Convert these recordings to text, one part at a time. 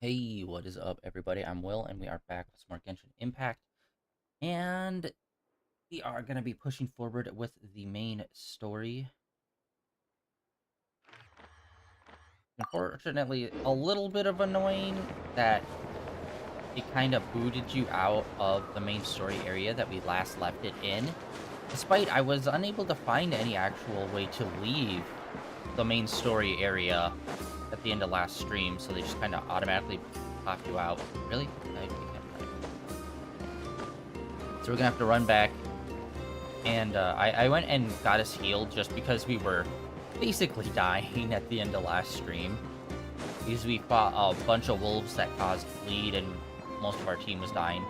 Hey, what is up, everybody? I'm Will, and we are back with some more Genshin Impact. And we are going to be pushing forward with the main story. Unfortunately, a little bit of annoying that it kind of booted you out of the main story area that we last left it in. Despite I was unable to find any actual way to leave the main story area at the end of last stream, so they just kind of automatically pop you out. Really? I can't. So we're gonna have to run back, and I went and got us healed just because we were basically dying at the end of last stream. Because we fought a bunch of wolves that caused bleed, and most of our team was dying.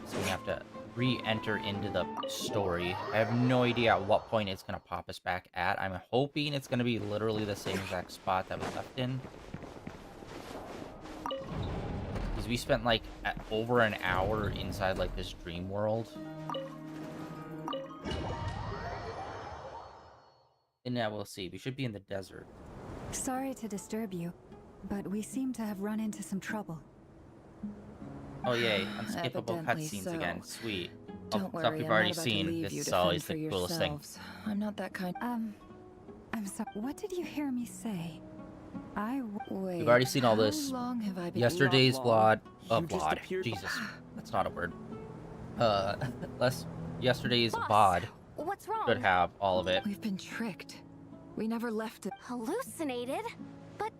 So we have to re-enter into the story. I have no idea at what point it's gonna pop us back at. I'm hoping it's gonna be literally the same exact spot that we left in. Because we spent like over an hour inside like this dream world. And now we'll see. We should be in the desert. Sorry to disturb you, but we seem to have run into some trouble. Oh yay, unskippable Evidently cutscenes so. again. Sweet. Don't Stuff worry, we've I'm already not about to seen. leave This you is to always fend the for coolest thing. yourselves. I'm not that kind. I'm sorry. What did you hear me say? Wait. We've already seen all this. How long have I been? Yesterday's vlog. You just VOD. appeared- Jesus, that's not a word. Yesterday's Boss, VOD what's wrong? should have all of it. We've been tricked. We never left it. Hallucinated? But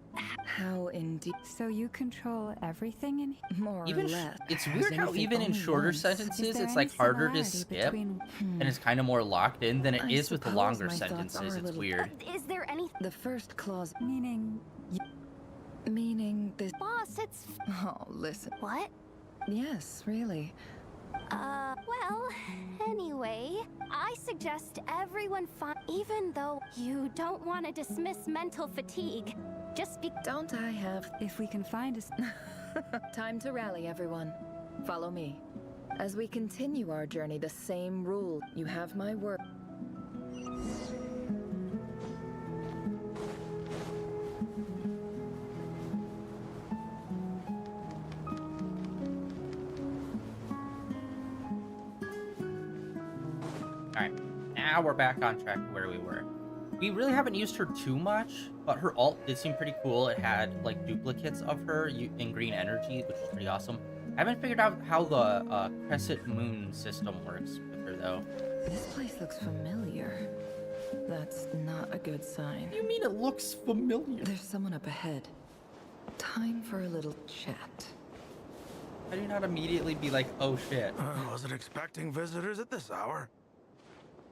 How indeed? So you control everything in here? More Even or less. it's Has weird how anything even in only shorter once. Is sentences there it's any like harder to similarity skip, between... and it's kind of more locked in than it I is with the suppose longer my thoughts sentences. are a It's little- weird. is there any The first clause, Meaning... meaning this. boss? It's Oh, listen. what? Yes, really. Well, anyway, I suggest everyone find. Even though you don't want to dismiss mental fatigue, just be. Don't I have If we can find us... time to rally, everyone? Follow me. As we continue our journey, the same rule. You have my word. Alright, now we're back on track to where we were. We really haven't used her too much, but her ult did seem pretty cool. It had like duplicates of her in green energy, which is pretty awesome. I haven't figured out how the crescent moon system works with her though. This place looks familiar. That's not a good sign. What do you mean it looks familiar? There's someone up ahead. Time for a little chat. How do you not immediately be like, oh shit? I wasn't expecting visitors at this hour.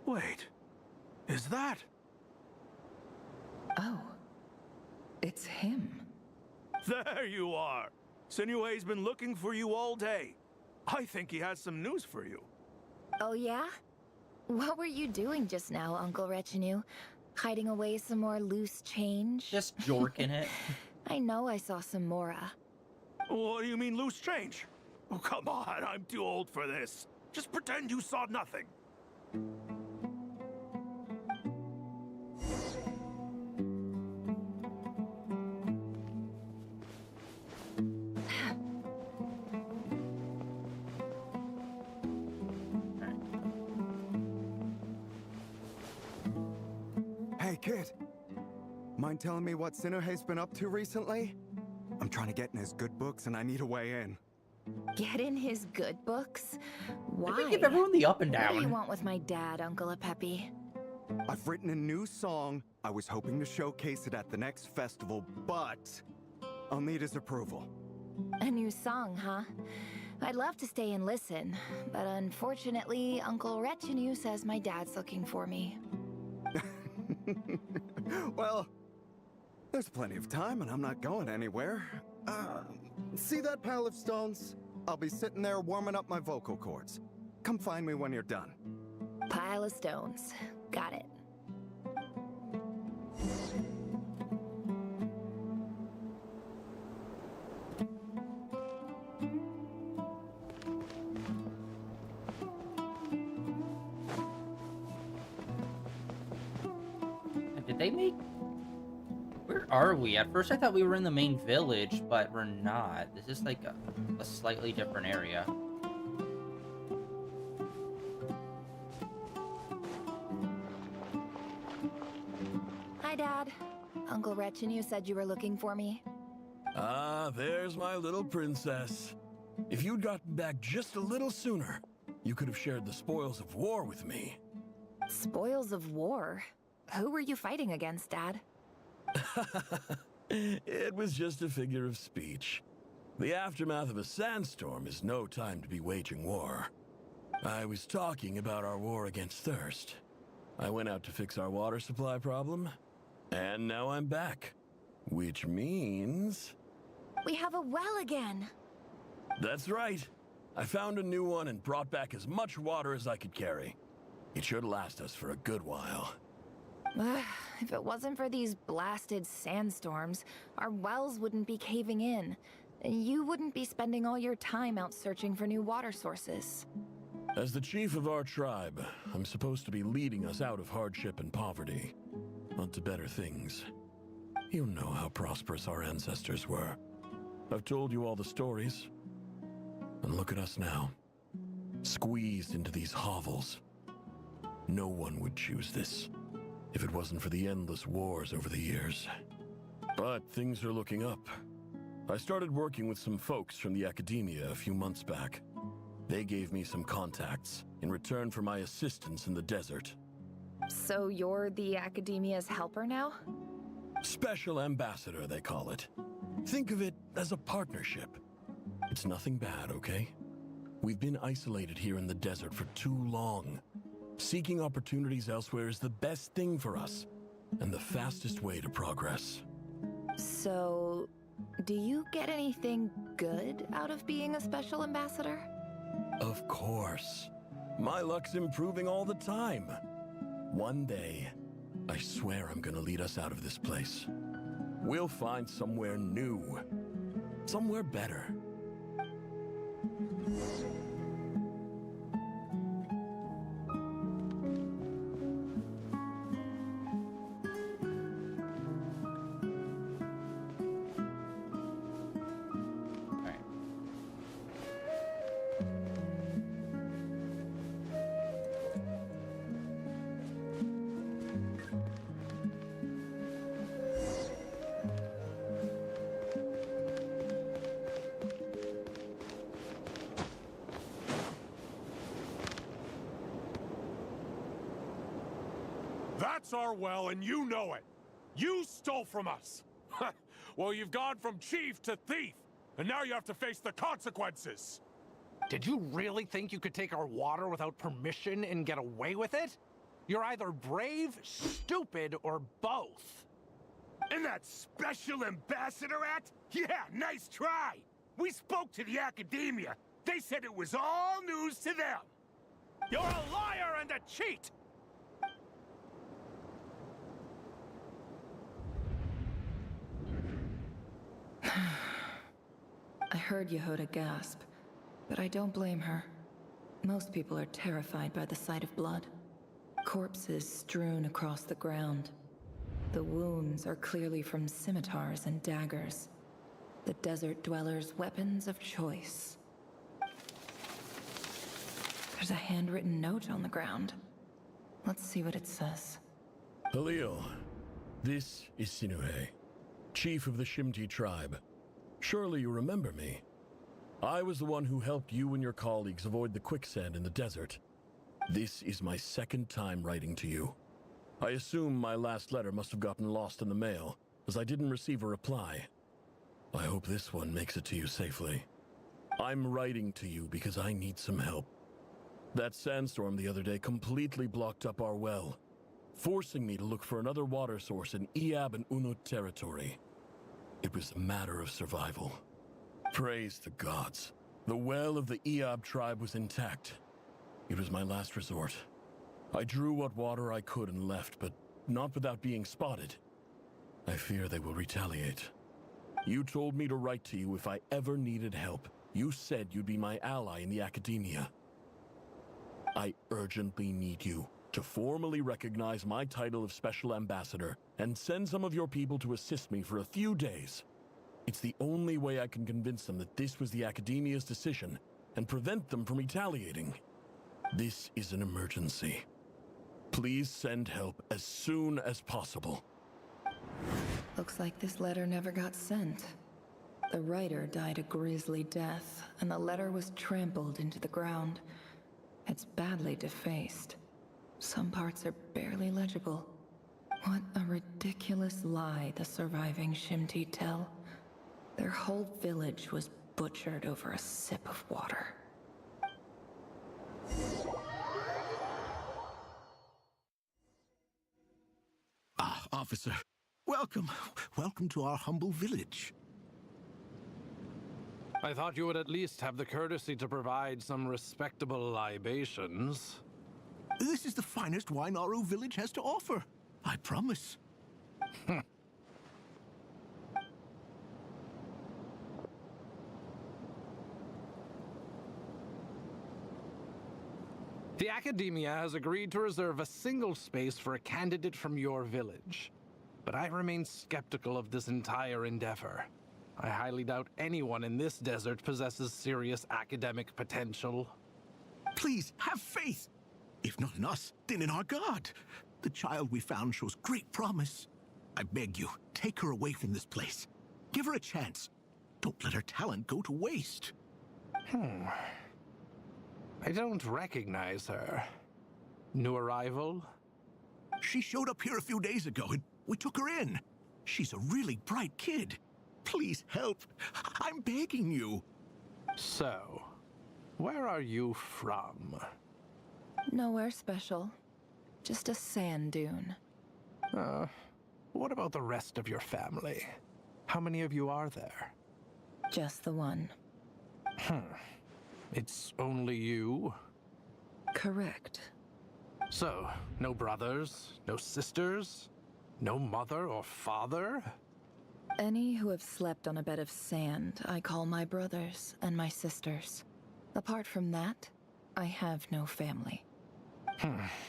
Wait, is that? Oh, it's him. There you are. Sinue's been looking for you all day. I think he has some news for you. Oh yeah? What were you doing just now, Uncle Retinue? Hiding away some more loose change? Just jorking it. I know I saw some Mora. What do you mean loose change? Oh, come on, I'm too old for this. Just pretend you saw nothing. Hey, kid. Mind telling me what Sinuhe's been up to recently? I'm trying to get in his good books and I need a way in. Get in his good books? Why? Let me give everyone the up and What do you down. want with my dad, Uncle Apepi? I've written a new song. I was hoping to showcase it at the next festival, but I'll need his approval. A new song, huh? I'd love to stay and listen, but unfortunately, Uncle Retinue says my dad's looking for me. Well, there's plenty of time and I'm not going anywhere. See that pile of stones? I'll be sitting there warming up my vocal cords. Come find me when you're done. Pile of stones. Got it. Did they make? are we? At first I thought we were in the main village, but we're not. This is like a slightly different area. Hi, Dad. Uncle Retinue said you were looking for me. Ah, there's my little princess. If you'd gotten back just a little sooner, you could have shared the spoils of war with me. Spoils of war? Who were you fighting against, Dad? It was just a figure of speech. The aftermath of a sandstorm is no time to be waging war. I was talking about our war against thirst. I went out to fix our water supply problem, and now I'm back. Which means... We have a well again! That's right. I found a new one and brought back as much water as I could carry. It should last us for a good while. If it wasn't for these blasted sandstorms, our wells wouldn't be caving in. You wouldn't be spending all your time out searching for new water sources. As the chief of our tribe, I'm supposed to be leading us out of hardship and poverty, onto better things. You know how prosperous our ancestors were. I've told you all the stories. And look at us now, squeezed into these hovels. No one would choose this, if it wasn't for the endless wars over the years. But things are looking up. I started working with some folks from the academia a few months back. They gave me some contacts in return for my assistance in the desert. So you're the academia's helper now? Special ambassador, they call it. Think of it as a partnership. It's nothing bad, okay? We've been isolated here in the desert for too long. Seeking opportunities elsewhere is the best thing for us, and the fastest way to progress. So, do you get anything good out of being a special ambassador? Of course. My luck's improving all the time. One day, I swear I'm gonna lead us out of this place. We'll find somewhere new. Somewhere better. That's our well, and you know it. You stole from us. Well, you've gone from chief to thief, and now you have to face the consequences. Did you really think you could take our water without permission and get away with it? You're either brave, stupid, or both. And that special ambassador act? Yeah, nice try. We spoke to the academia. They said it was all news to them. You're a liar and a cheat! I heard Yehuda gasp, but I don't blame her. Most people are terrified by the sight of blood. Corpses strewn across the ground. The wounds are clearly from scimitars and daggers. The desert dwellers' weapons of choice. There's a handwritten note on the ground. Let's see what it says. Halil, this is Sinuhe, chief of the Shimti tribe. Surely you remember me. I was the one who helped you and your colleagues avoid the quicksand in the desert. This is my second time writing to you. I assume my last letter must have gotten lost in the mail, as I didn't receive a reply. I hope this one makes it to you safely. I'm writing to you because I need some help. That sandstorm the other day completely blocked up our well, forcing me to look for another water source in Iab and Unut territory. It was a matter of survival. Praise the gods. The well of the Iab tribe was intact. It was my last resort. I drew what water I could and left, but not without being spotted. I fear they will retaliate. You told me to write to you if I ever needed help. You said you'd be my ally in the academia. I urgently need you. to formally recognize my title of Special Ambassador and send some of your people to assist me for a few days. It's the only way I can convince them that this was the Academia's decision and prevent them from retaliating. This is an emergency. Please send help as soon as possible. Looks like this letter never got sent. The writer died a grisly death, and the letter was trampled into the ground. It's badly defaced. Some parts are barely legible. What a ridiculous lie the surviving Shimti tell. Their whole village was butchered over a sip of water. Ah, officer. Welcome. Welcome to our humble village. I thought you would at least have the courtesy to provide some respectable libations. This is the finest wine Aru village has to offer. I promise. The Academia has agreed to reserve a single space for a candidate from your village. But I remain skeptical of this entire endeavor. I highly doubt anyone in this desert possesses serious academic potential. Please, have faith. If not in us, then in our god. The child we found shows great promise. I beg you, take her away from this place. Give her a chance. Don't let her talent go to waste. I don't recognize her. New arrival? She showed up here a few days ago and we took her in. She's a really bright kid. Please help. I'm begging you. So, where are you from? Nowhere special. Just a sand dune. What about the rest of your family? How many of you are there? Just the one. It's only you? Correct. So, no brothers, no sisters, no mother or father? Any who have slept on a bed of sand, I call my brothers and my sisters. Apart from that, I have no family.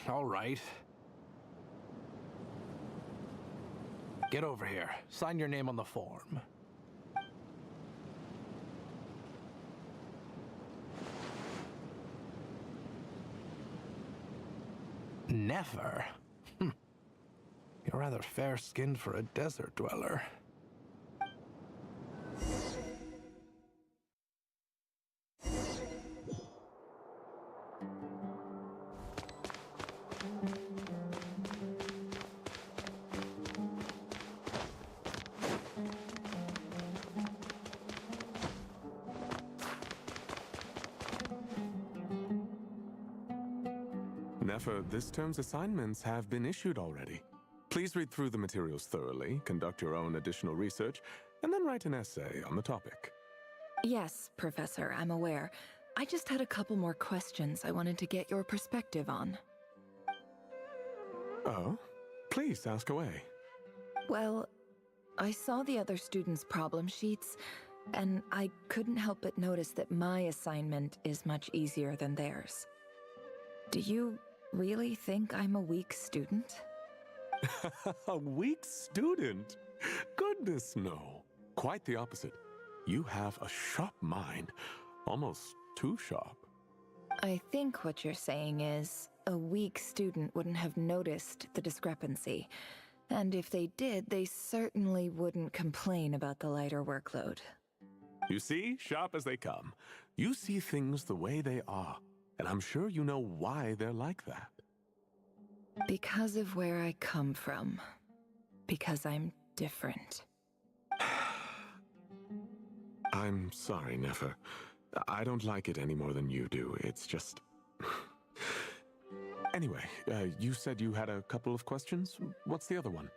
All right. Get over here. Sign your name on the form. Never? You're rather fair-skinned for a desert dweller. Nefer, this term's assignments have been issued already. Please read through the materials thoroughly, conduct your own additional research, and then write an essay on the topic. Yes, Professor, I'm aware. I just had a couple more questions I wanted to get your perspective on. Oh? Please ask away. Well, I saw the other students' problem sheets, and I couldn't help but notice that my assignment is much easier than theirs. Do you really think I'm a weak student? A weak student? Goodness, no. Quite the opposite. You have a sharp mind. Almost too sharp. I think what you're saying is, a weak student wouldn't have noticed the discrepancy. And if they did, they certainly wouldn't complain about the lighter workload. You see, sharp as they come. You see things the way they are. And I'm sure you know why they're like that. Because of where I come from. Because I'm different. I'm sorry, Nefer. I don't like it any more than you do. It's just... Anyway, you said you had a couple of questions. What's the other one?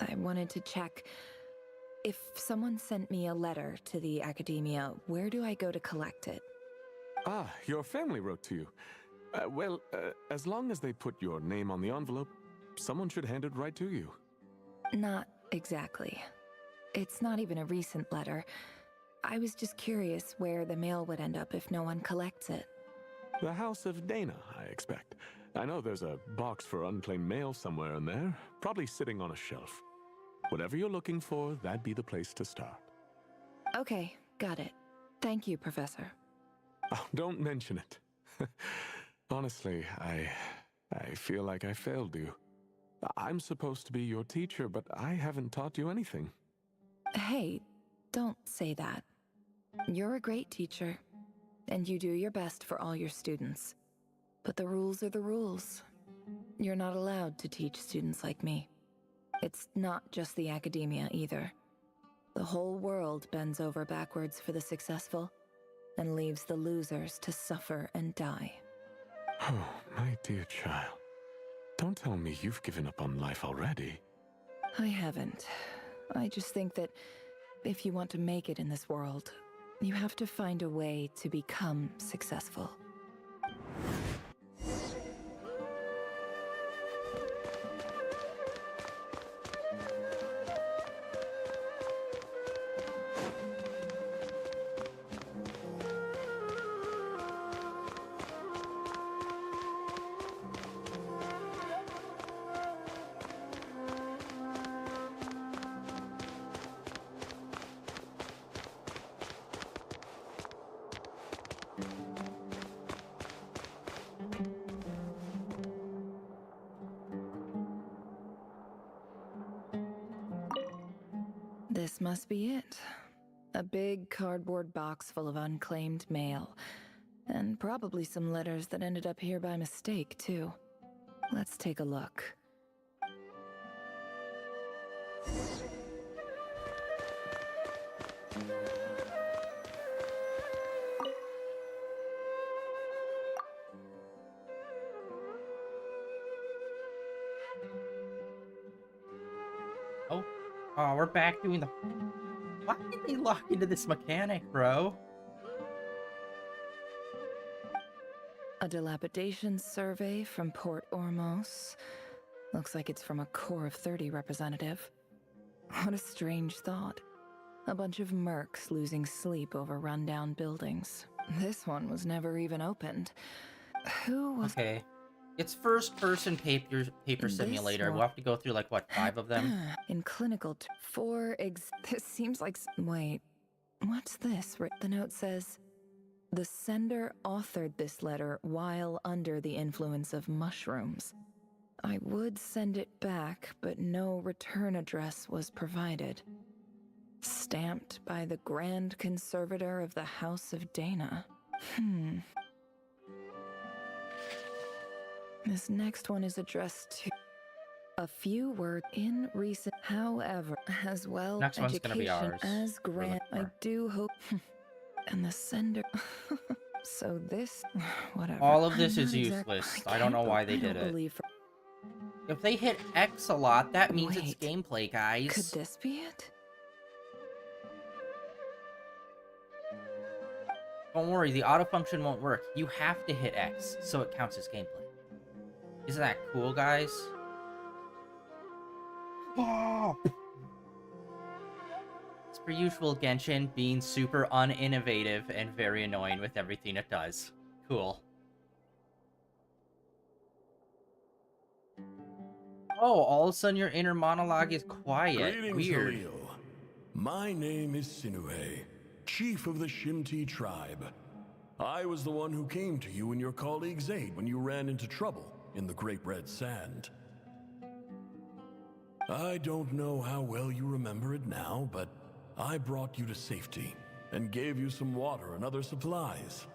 I wanted to check. If someone sent me a letter to the Academia, where do I go to collect it? Ah, your family wrote to you. Well, as long as they put your name on the envelope, someone should hand it right to you. Not exactly. It's not even a recent letter. I was just curious where the mail would end up if no one collects it. The House of Dana, I expect. I know there's a box for unclaimed mail somewhere in there, probably sitting on a shelf. Whatever you're looking for, that'd be the place to start. Okay, got it. Thank you, Professor. Oh, don't mention it. Honestly, I feel like I failed you. I'm supposed to be your teacher, but I haven't taught you anything. Hey, don't say that. You're a great teacher, and you do your best for all your students. But the rules are the rules. You're not allowed to teach students like me. It's not just the academia either. The whole world bends over backwards for the successful, and leaves the losers to suffer and die. Oh, my dear child. Don't tell me you've given up on life already. I haven't. I just think that if you want to make it in this world, you have to find a way to become successful. This must be it. A big cardboard box full of unclaimed mail. And probably some letters that ended up here by mistake, too. Let's take a look. Oh, we're back doing the... Why did they lock into this mechanic, bro? A dilapidation survey from Port Ormos. Looks like it's from a Core of 30 representative. What a strange thought. A bunch of mercs losing sleep over rundown buildings. This one was never even opened. Who was... Okay. It's first-person paper simulator. We'll have to go through, like, what, 5 of them? In clinical... This seems like... Wait. What's this? The note says... The sender authored this letter while under the influence of mushrooms. I would send it back, but no return address was provided. Stamped by the Grand Conservator of the House of Dana. This next one is addressed to... A few words in recent... However, as well Next one's gonna be education ours. as grant... I do hope... And the sender... So this... Whatever. All of this I'm is not useless. I don't know why they did it. If they hit X a lot, that means it's Wait. gameplay, guys. Could this be it? Don't worry, the auto function won't work. You have to hit X, so it counts as gameplay. Isn't that cool, guys? Oh! It's per usual Genshin being super uninnovative and very annoying with everything it does. Cool. Oh, all of a sudden your inner monologue is quiet. Greetings, Weird. Halil. My name is Sinuhe, chief of the Shimti tribe. I was the one who came to you and your colleague's aid when you ran into trouble in the Great Red Sand. I don't know how well you remember it now, but I brought you to safety and gave you some water and other supplies.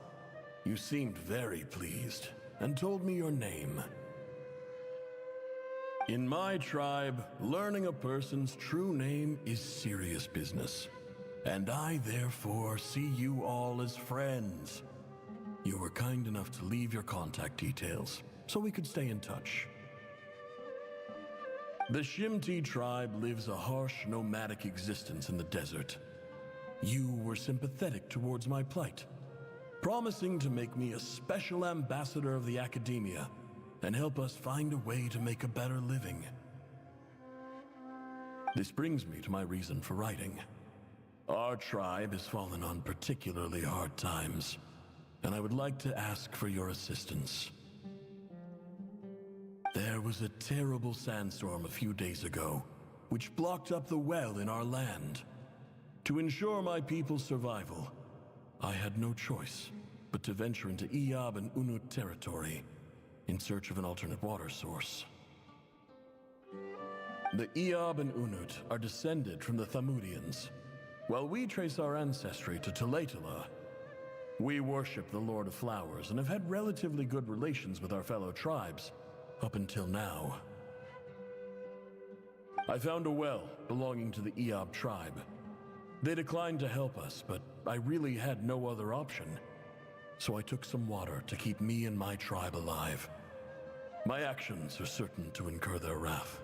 You seemed very pleased and told me your name. In my tribe, learning a person's true name is serious business, and I therefore see you all as friends. You were kind enough to leave your contact details, so we could stay in touch. The Shimti tribe lives a harsh, nomadic existence in the desert. You were sympathetic towards my plight, promising to make me a special ambassador of the academia and help us find a way to make a better living. This brings me to my reason for writing. Our tribe has fallen on particularly hard times, and I would like to ask for your assistance. There was a terrible sandstorm a few days ago, which blocked up the well in our land. To ensure my people's survival, I had no choice but to venture into Iyab and Unut territory in search of an alternate water source. The Iyab and Unut are descended from the Thamudians, while we trace our ancestry to Tulatula. We worship the Lord of Flowers and have had relatively good relations with our fellow tribes up until now. I found a well belonging to the Iyab tribe. They declined to help us, but I really had no other option. So I took some water to keep me and my tribe alive. My actions are certain to incur their wrath.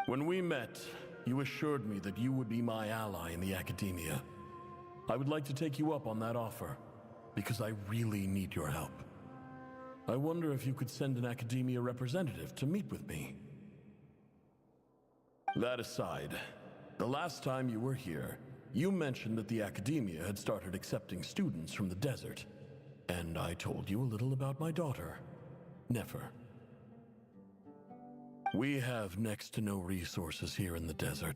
When we met, you assured me that you would be my ally in the academia. I would like to take you up on that offer, because I really need your help. I wonder if you could send an academia representative to meet with me. That aside, the last time you were here, you mentioned that the academia had started accepting students from the desert, and I told you a little about my daughter, Nefer. We have next to no resources here in the desert,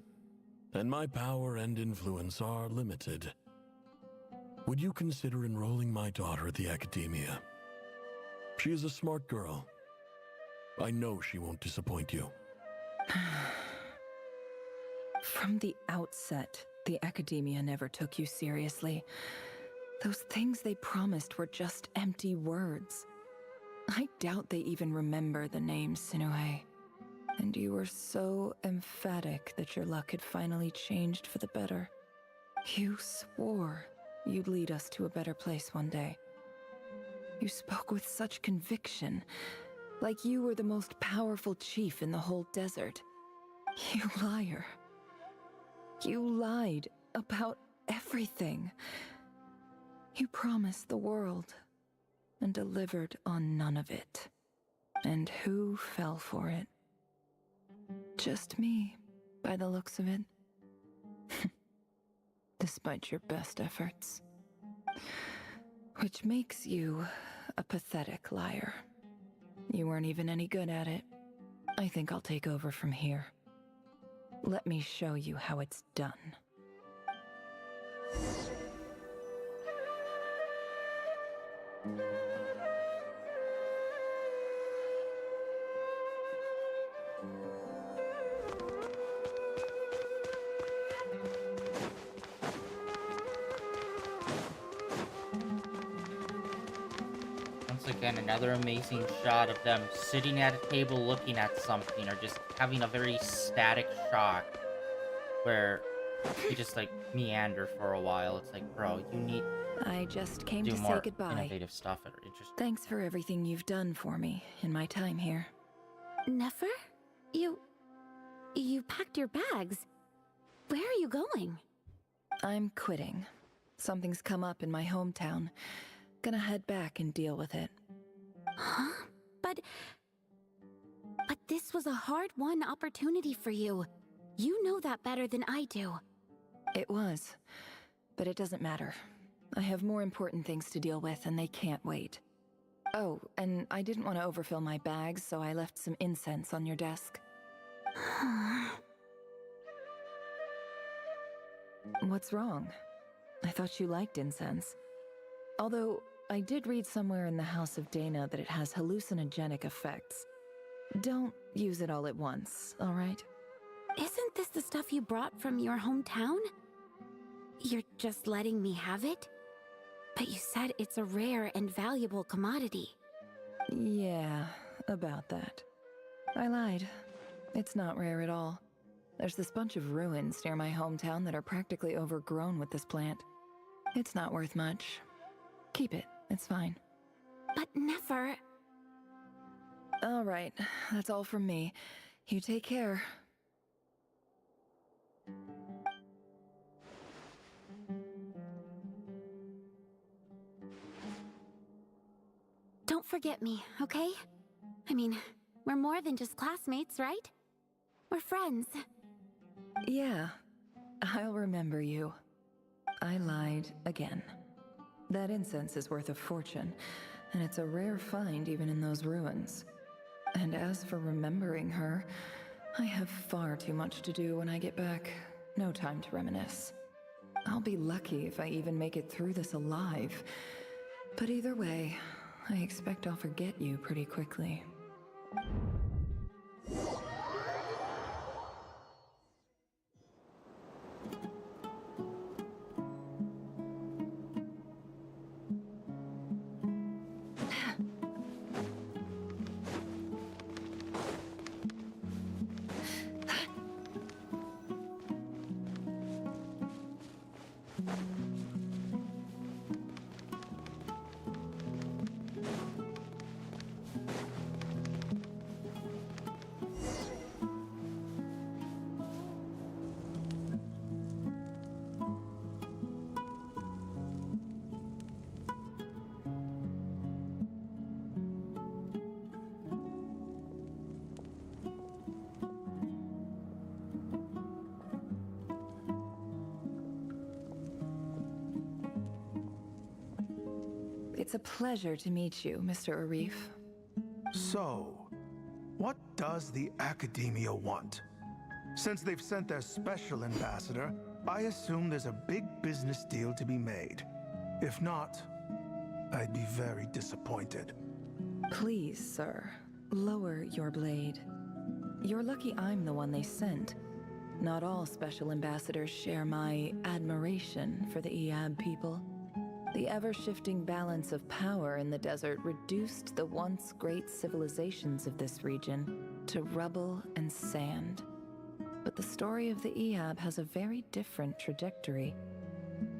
and my power and influence are limited. Would you consider enrolling my daughter at the academia? She is a smart girl. I know she won't disappoint you. From the outset, the academia never took you seriously. Those things they promised were just empty words. I doubt they even remember the name Sinuhe. And you were so emphatic that your luck had finally changed for the better. You swore you'd lead us to a better place one day. You spoke with such conviction, like you were the most powerful chief in the whole desert. You liar. You lied about everything. You promised the world and delivered on none of it. And who fell for it? Just me, by the looks of it. Despite your best efforts. Which makes you a pathetic liar. You weren't even any good at it. I think I'll take over from here. Let me show you how it's done. Once again, another amazing shot of them sitting at a table looking at something, or just having a very static shot where you just like meander for a while. It's like, bro, you need I just came to to do say more goodbye. innovative stuff that are interesting. Thanks for everything you've done for me in my time here. Nefer? You packed your bags. Where are you going? I'm quitting. Something's come up in my hometown. Gonna head back and deal with it. Huh? But this was a hard-won opportunity for you. You know that better than I do. It was. But it doesn't matter. I have more important things to deal with, and they can't wait. Oh, and I didn't want to overfill my bags, so I left some incense on your desk. What's wrong? I thought you liked incense. Although, I did read somewhere in the House of Dana that it has hallucinogenic effects. Don't use it all at once, alright? Isn't this the stuff you brought from your hometown? You're just letting me have it? But you said it's a rare and valuable commodity. Yeah, about that. I lied. It's not rare at all. There's this bunch of ruins near my hometown that are practically overgrown with this plant. It's not worth much. Keep it, it's fine. But Nefer... Alright, that's all from me. You take care. Don't forget me, okay? I mean, we're more than just classmates, right? We're friends. Yeah, I'll remember you. I lied again. That incense is worth a fortune, and it's a rare find even in those ruins. And as for remembering her, I have far too much to do when I get back. No time to reminisce. I'll be lucky if I even make it through this alive. But either way, I expect I'll forget you pretty quickly. It's a pleasure to meet you, Mr. Arif. So, what does the Academia want? Since they've sent their special ambassador, I assume there's a big business deal to be made. If not, I'd be very disappointed. Please, sir, lower your blade. You're lucky I'm the one they sent. Not all special ambassadors share my admiration for the Iab people. The ever-shifting balance of power in the desert reduced the once great civilizations of this region to rubble and sand. But the story of the Iab has a very different trajectory.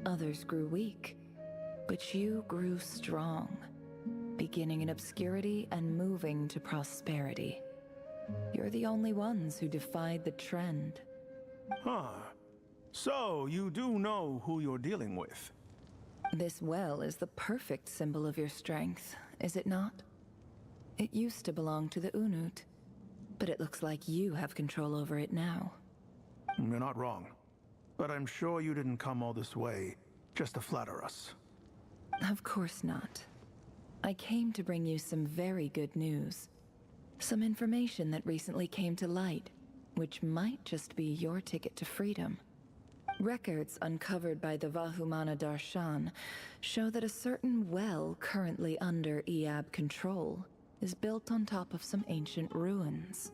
Others grew weak, but you grew strong, beginning in obscurity and moving to prosperity. You're the only ones who defied the trend. Huh. So, you do know who you're dealing with? This well is the perfect symbol of your strength, is it not? It used to belong to the Unut, but it looks like you have control over it now. You're not wrong. But I'm sure you didn't come all this way just to flatter us. Of course not. I came to bring you some very good news. Some information that recently came to light, which might just be your ticket to freedom. Records uncovered by the Vahumana Darshan show that a certain well currently under Iab control is built on top of some ancient ruins.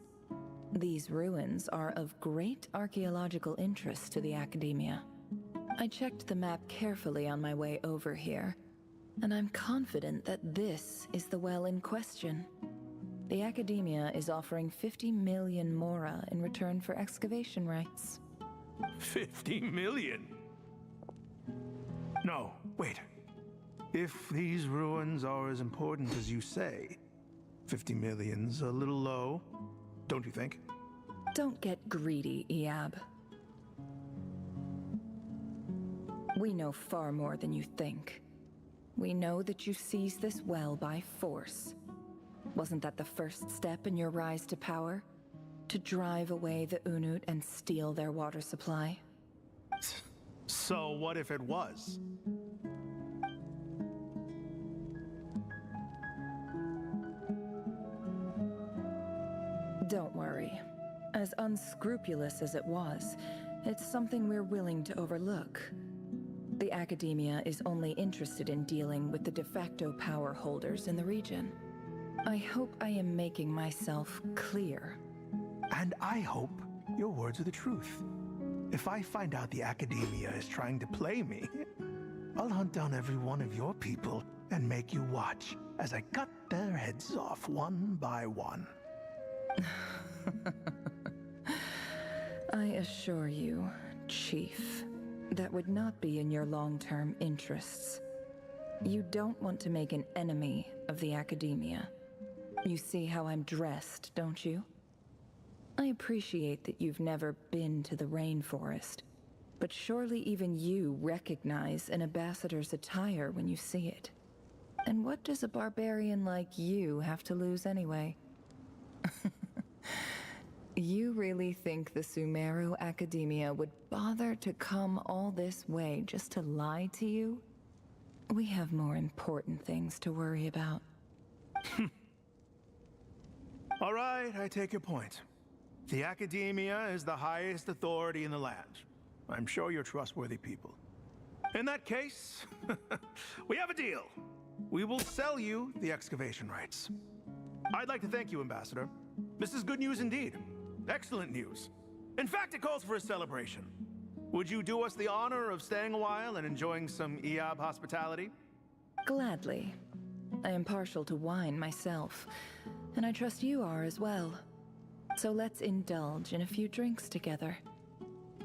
These ruins are of great archaeological interest to the Academia. I checked the map carefully on my way over here, and I'm confident that this is the well in question. The Academia is offering 50 million mora in return for excavation rights. 50 million? No, wait. If these ruins are as important as you say, 50 million's a little low, don't you think? Don't get greedy, Iab. We know far more than you think. We know that you seized this well by force. Wasn't that the first step in your rise to power? To drive away the Unut and steal their water supply? So what if it was? Don't worry. As unscrupulous as it was, it's something we're willing to overlook. The Academia is only interested in dealing with the de facto power holders in the region. I hope I am making myself clear. And I hope your words are the truth. If I find out the Academia is trying to play me, I'll hunt down every one of your people and make you watch as I cut their heads off one by one. I assure you, Chief, that would not be in your long-term interests. You don't want to make an enemy of the Academia. You see how I'm dressed, don't you? I appreciate that you've never been to the rainforest, but surely even you recognize an ambassador's attire when you see it. And what does a barbarian like you have to lose anyway? You really think the Sumeru Academia would bother to come all this way just to lie to you? We have more important things to worry about. All right, I take your point. The Academia is the highest authority in the land. I'm sure you're trustworthy people. In that case, we have a deal. We will sell you the excavation rights. I'd like to thank you, Ambassador. This is good news indeed. Excellent news. In fact, it calls for a celebration. Would you do us the honor of staying a while and enjoying some EOB hospitality? Gladly. I am partial to wine myself, and I trust you are as well. So let's indulge in a few drinks together,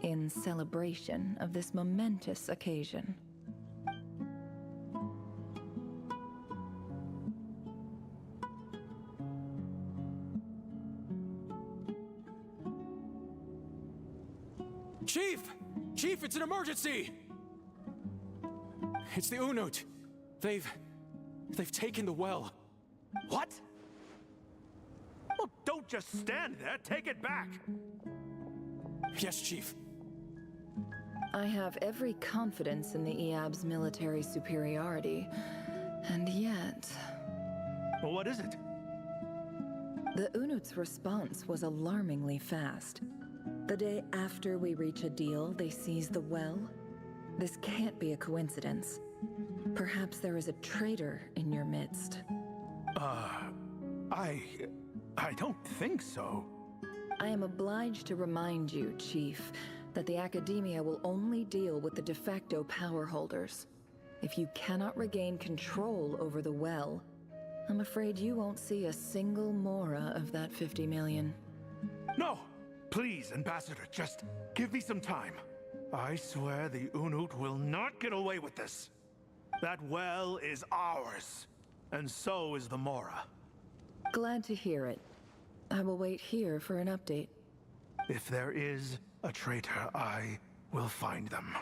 in celebration of this momentous occasion. Chief! Chief, it's an emergency! It's the Unut. They've taken the well. What? Well, don't just stand there. Take it back. Yes, Chief. I have every confidence in the EOB's military superiority, and yet... Well, what is it? The Unut's response was alarmingly fast. The day after we reach a deal, they seize the well. This can't be a coincidence. Perhaps there is a traitor in your midst. I don't think so. I am obliged to remind you, Chief, that the Academia will only deal with the de facto power holders. If you cannot regain control over the well, I'm afraid you won't see a single mora of that 50 million. No! Please, Ambassador, just give me some time. I swear the Unut will not get away with this. That well is ours, and so is the mora. Glad to hear it. I will wait here for an update. If there is a traitor, I will find them.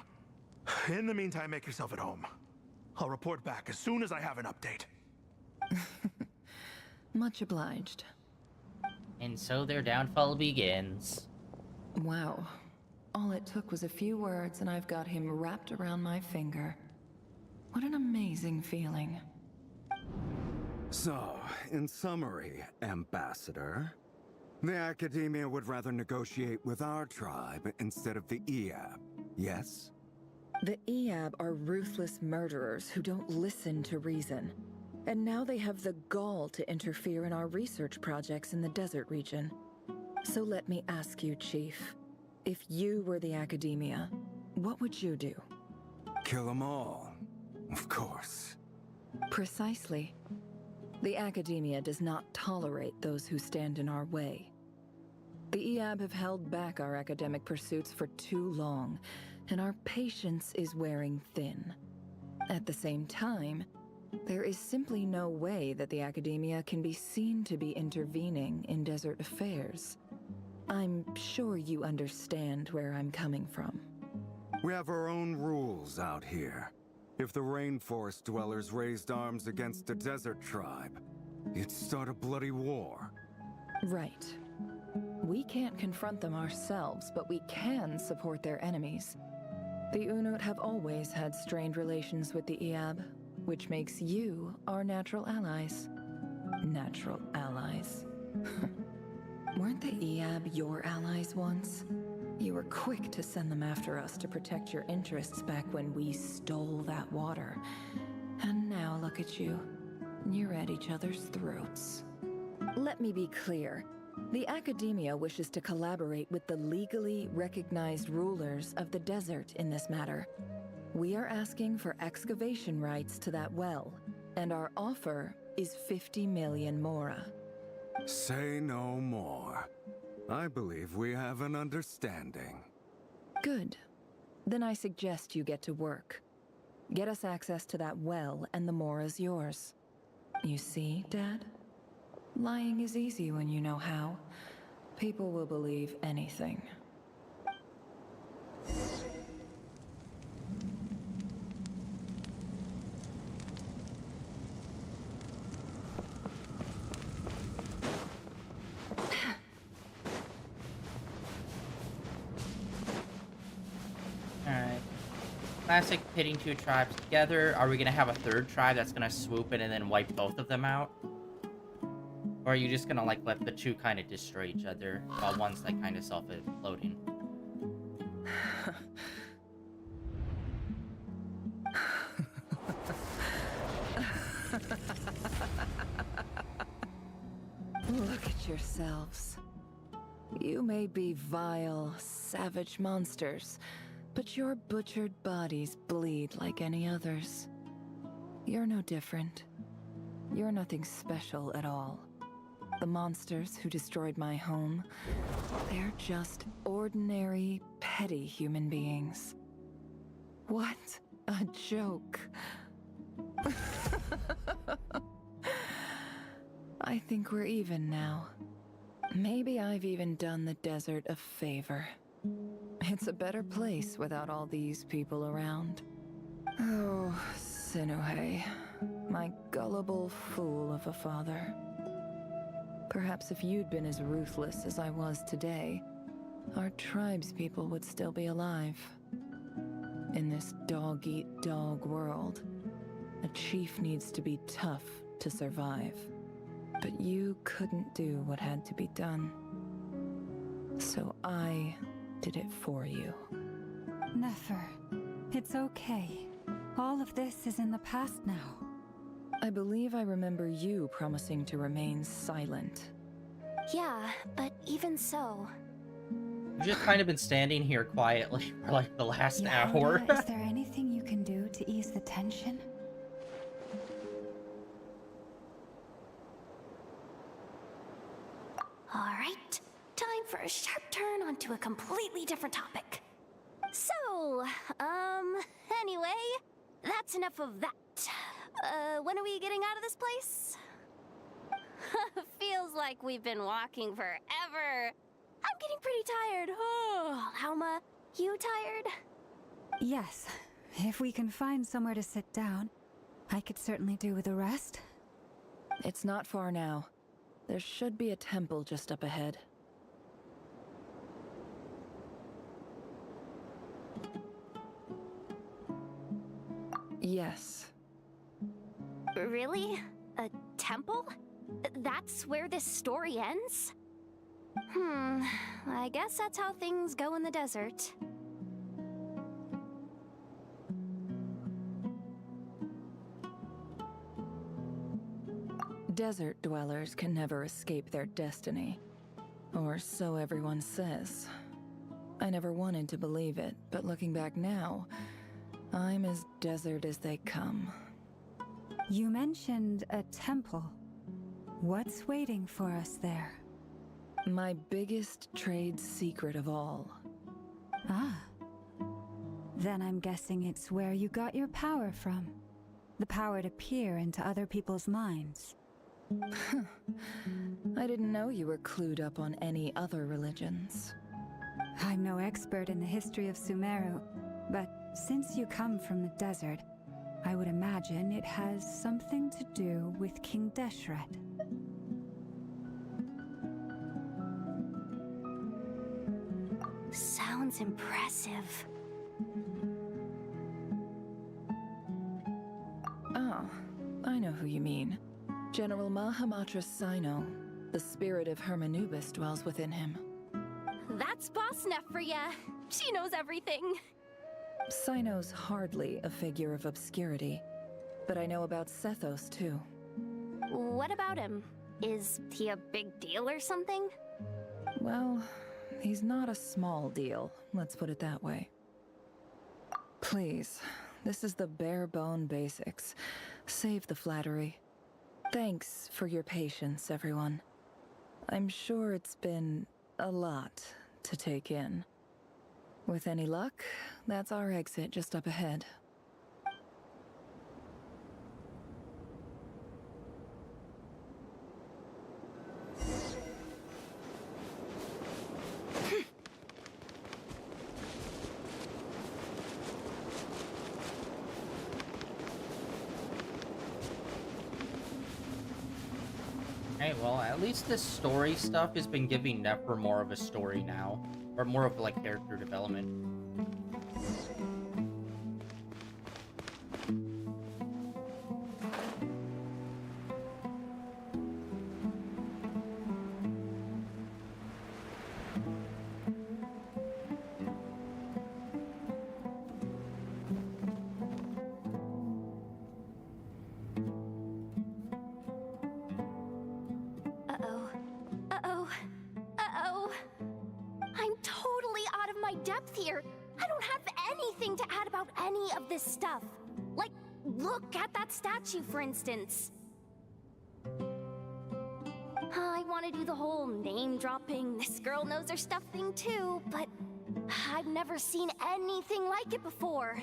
In the meantime, make yourself at home. I'll report back as soon as I have an update. Much obliged. And so their downfall begins. Wow. All it took was a few words and I've got him wrapped around my finger. What an amazing feeling. So, in summary, Ambassador, the Academia would rather negotiate with our tribe instead of the EOB, yes? The EOB are ruthless murderers who don't listen to reason. And now they have the gall to interfere in our research projects in the desert region. So let me ask you, Chief. If you were the Academia, what would you do? Kill them all, of course. Precisely. The Academia does not tolerate those who stand in our way. The EOB have held back our academic pursuits for too long, and our patience is wearing thin. At the same time, there is simply no way that the Academia can be seen to be intervening in desert affairs. I'm sure you understand where I'm coming from. We have our own rules out here. If the rainforest dwellers raised arms against a desert tribe, it'd start a bloody war. Right. We can't confront them ourselves, but we can support their enemies. The Unut have always had strained relations with the EOB, which makes you our natural allies. Natural allies. Weren't the EOB your allies once? You were quick to send them after us to protect your interests back when we stole that water. And now look at you. You're at each other's throats. Let me be clear. The Academia wishes to collaborate with the legally recognized rulers of the desert in this matter. We are asking for excavation rights to that well, and our offer is 50 million mora. Say no more. I believe we have an understanding. Good. Then I suggest you get to work. Get us access to that well, and the mora's yours. You see, Dad? Lying is easy when you know how. People will believe anything. Alright. Classic pitting two tribes together. Are we gonna have a third tribe that's gonna swoop in and then wipe both of them out? Or are you just gonna like let the two kind of destroy each other while one's like kind of self-imploding? Look at yourselves. You may be vile, savage monsters, but your butchered bodies bleed like any others. You're no different. You're nothing special at all. The monsters who destroyed my home, they're just ordinary, petty human beings. What a joke. I think we're even now. Maybe I've even done the desert a favor. It's a better place without all these people around. Oh, Sinuhe, my gullible fool of a father. Perhaps if you'd been as ruthless as I was today, our tribespeople would still be alive. In this dog-eat-dog world, a chief needs to be tough to survive. But you couldn't do what had to be done. So I did it for you. Nefer, it's okay. All of this is in the past now. I believe I remember you promising to remain silent. Yeah, but even so... We've just kind of been standing here quietly for like the last hour. Is there anything you can do to ease the tension? Alright, time for a sharp turn onto a completely different topic. So, anyway, that's enough of that. When are we getting out of this place? Feels like we've been walking forever. I'm getting pretty tired. Oh, Alma, you tired? Yes. If we can find somewhere to sit down, I could certainly do with a rest. It's not far now. There should be a temple just up ahead. Yes. Really? A temple? That's where this story ends? I guess that's how things go in the desert. Desert dwellers can never escape their destiny. Or so everyone says. I never wanted to believe it, but looking back now, I'm as desert as they come. You mentioned a temple. What's waiting for us there? My biggest trade secret of all. Ah. Then I'm guessing it's where you got your power from. The power to peer into other people's minds. I didn't know you were clued up on any other religions. I'm no expert in the history of Sumeru, but since you come from the desert, I would imagine it has something to do with King Deshret. Sounds impressive. Oh, I know who you mean. General Mahamatra Sino. The spirit of Hermanubis dwells within him. That's Boss Neff for ya. She knows everything. Sino's hardly a figure of obscurity, but I know about Sethos too. What about him? Is he a big deal or something? Well, he's not a small deal, let's put it that way. Please, this is the bare-bone basics. Save the flattery. Thanks for your patience, everyone. I'm sure it's been a lot to take in. With any luck, that's our exit just up ahead. Hey, well, at least this story stuff has been giving Nefer more of a story now. Or more of, like, character development. depth here. I don't have anything to add about any of this stuff. Like, look at that statue, for instance. I want to do the whole name-dropping, this girl knows her stuff thing too, but I've never seen anything like it before.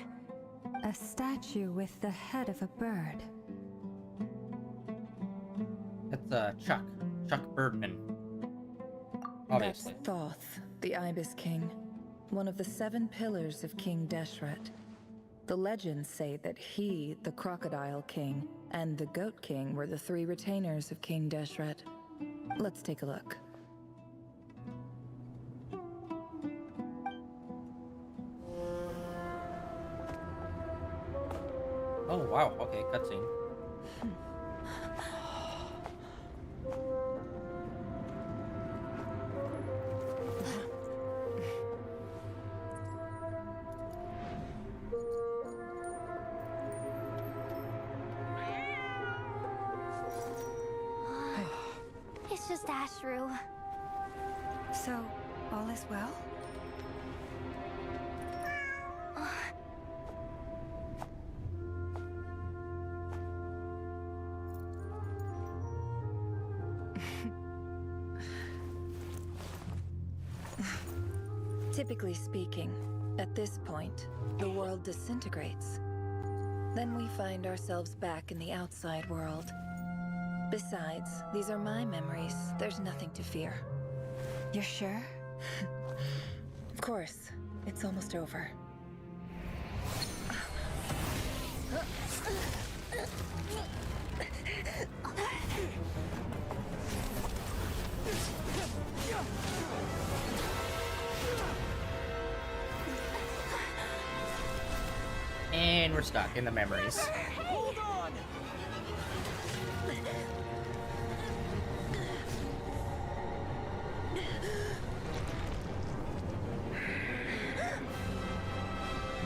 A statue with the head of a bird. That's Chuck Birdman. Obviously. That's Thoth, the Ibis King, one of the 7 pillars of King Deshret. The legends say that he, the Crocodile King, and the Goat King were the 3 retainers of King Deshret. Let's take a look. Oh wow, okay, cutscene. It's just Ashru. So, all is well? Typically speaking, at this point, the world disintegrates. Then we find ourselves back in the outside world. Besides, these are my memories. There's nothing to fear. You're sure? Of course. It's almost over. And we're stuck in the memories. Hold on!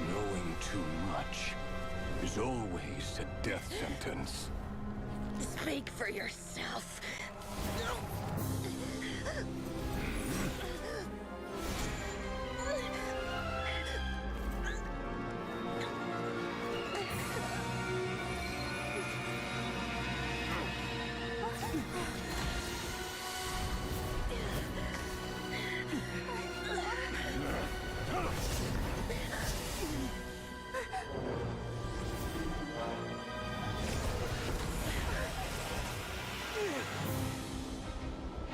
Knowing too much is always a death sentence. Speak for yourself.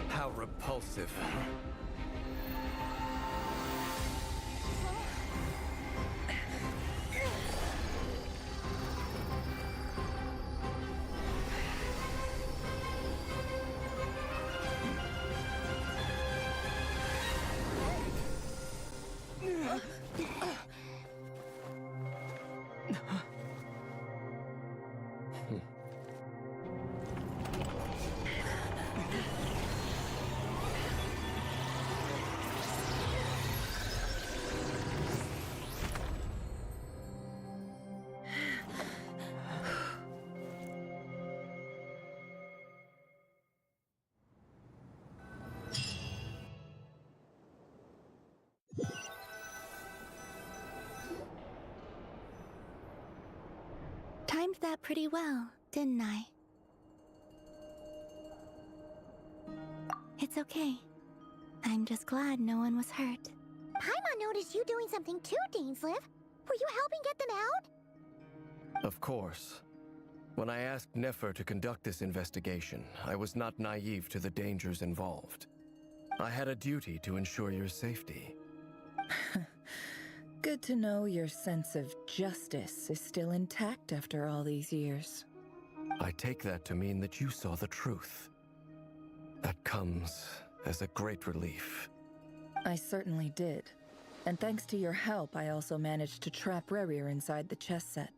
How repulsive. Timed that pretty well, didn't I? It's okay. I'm just glad no one was hurt. Paimon noticed you doing something too, Dainsleif. Were you helping get them out? Of course. When I asked Nefer to conduct this investigation, I was not naive to the dangers involved. I had a duty to ensure your safety. Good to know your sense of justice is still intact after all these years. I take that to mean that you saw the truth. That comes as a great relief. I certainly did. And thanks to your help, I also managed to trap Rerir inside the chess set.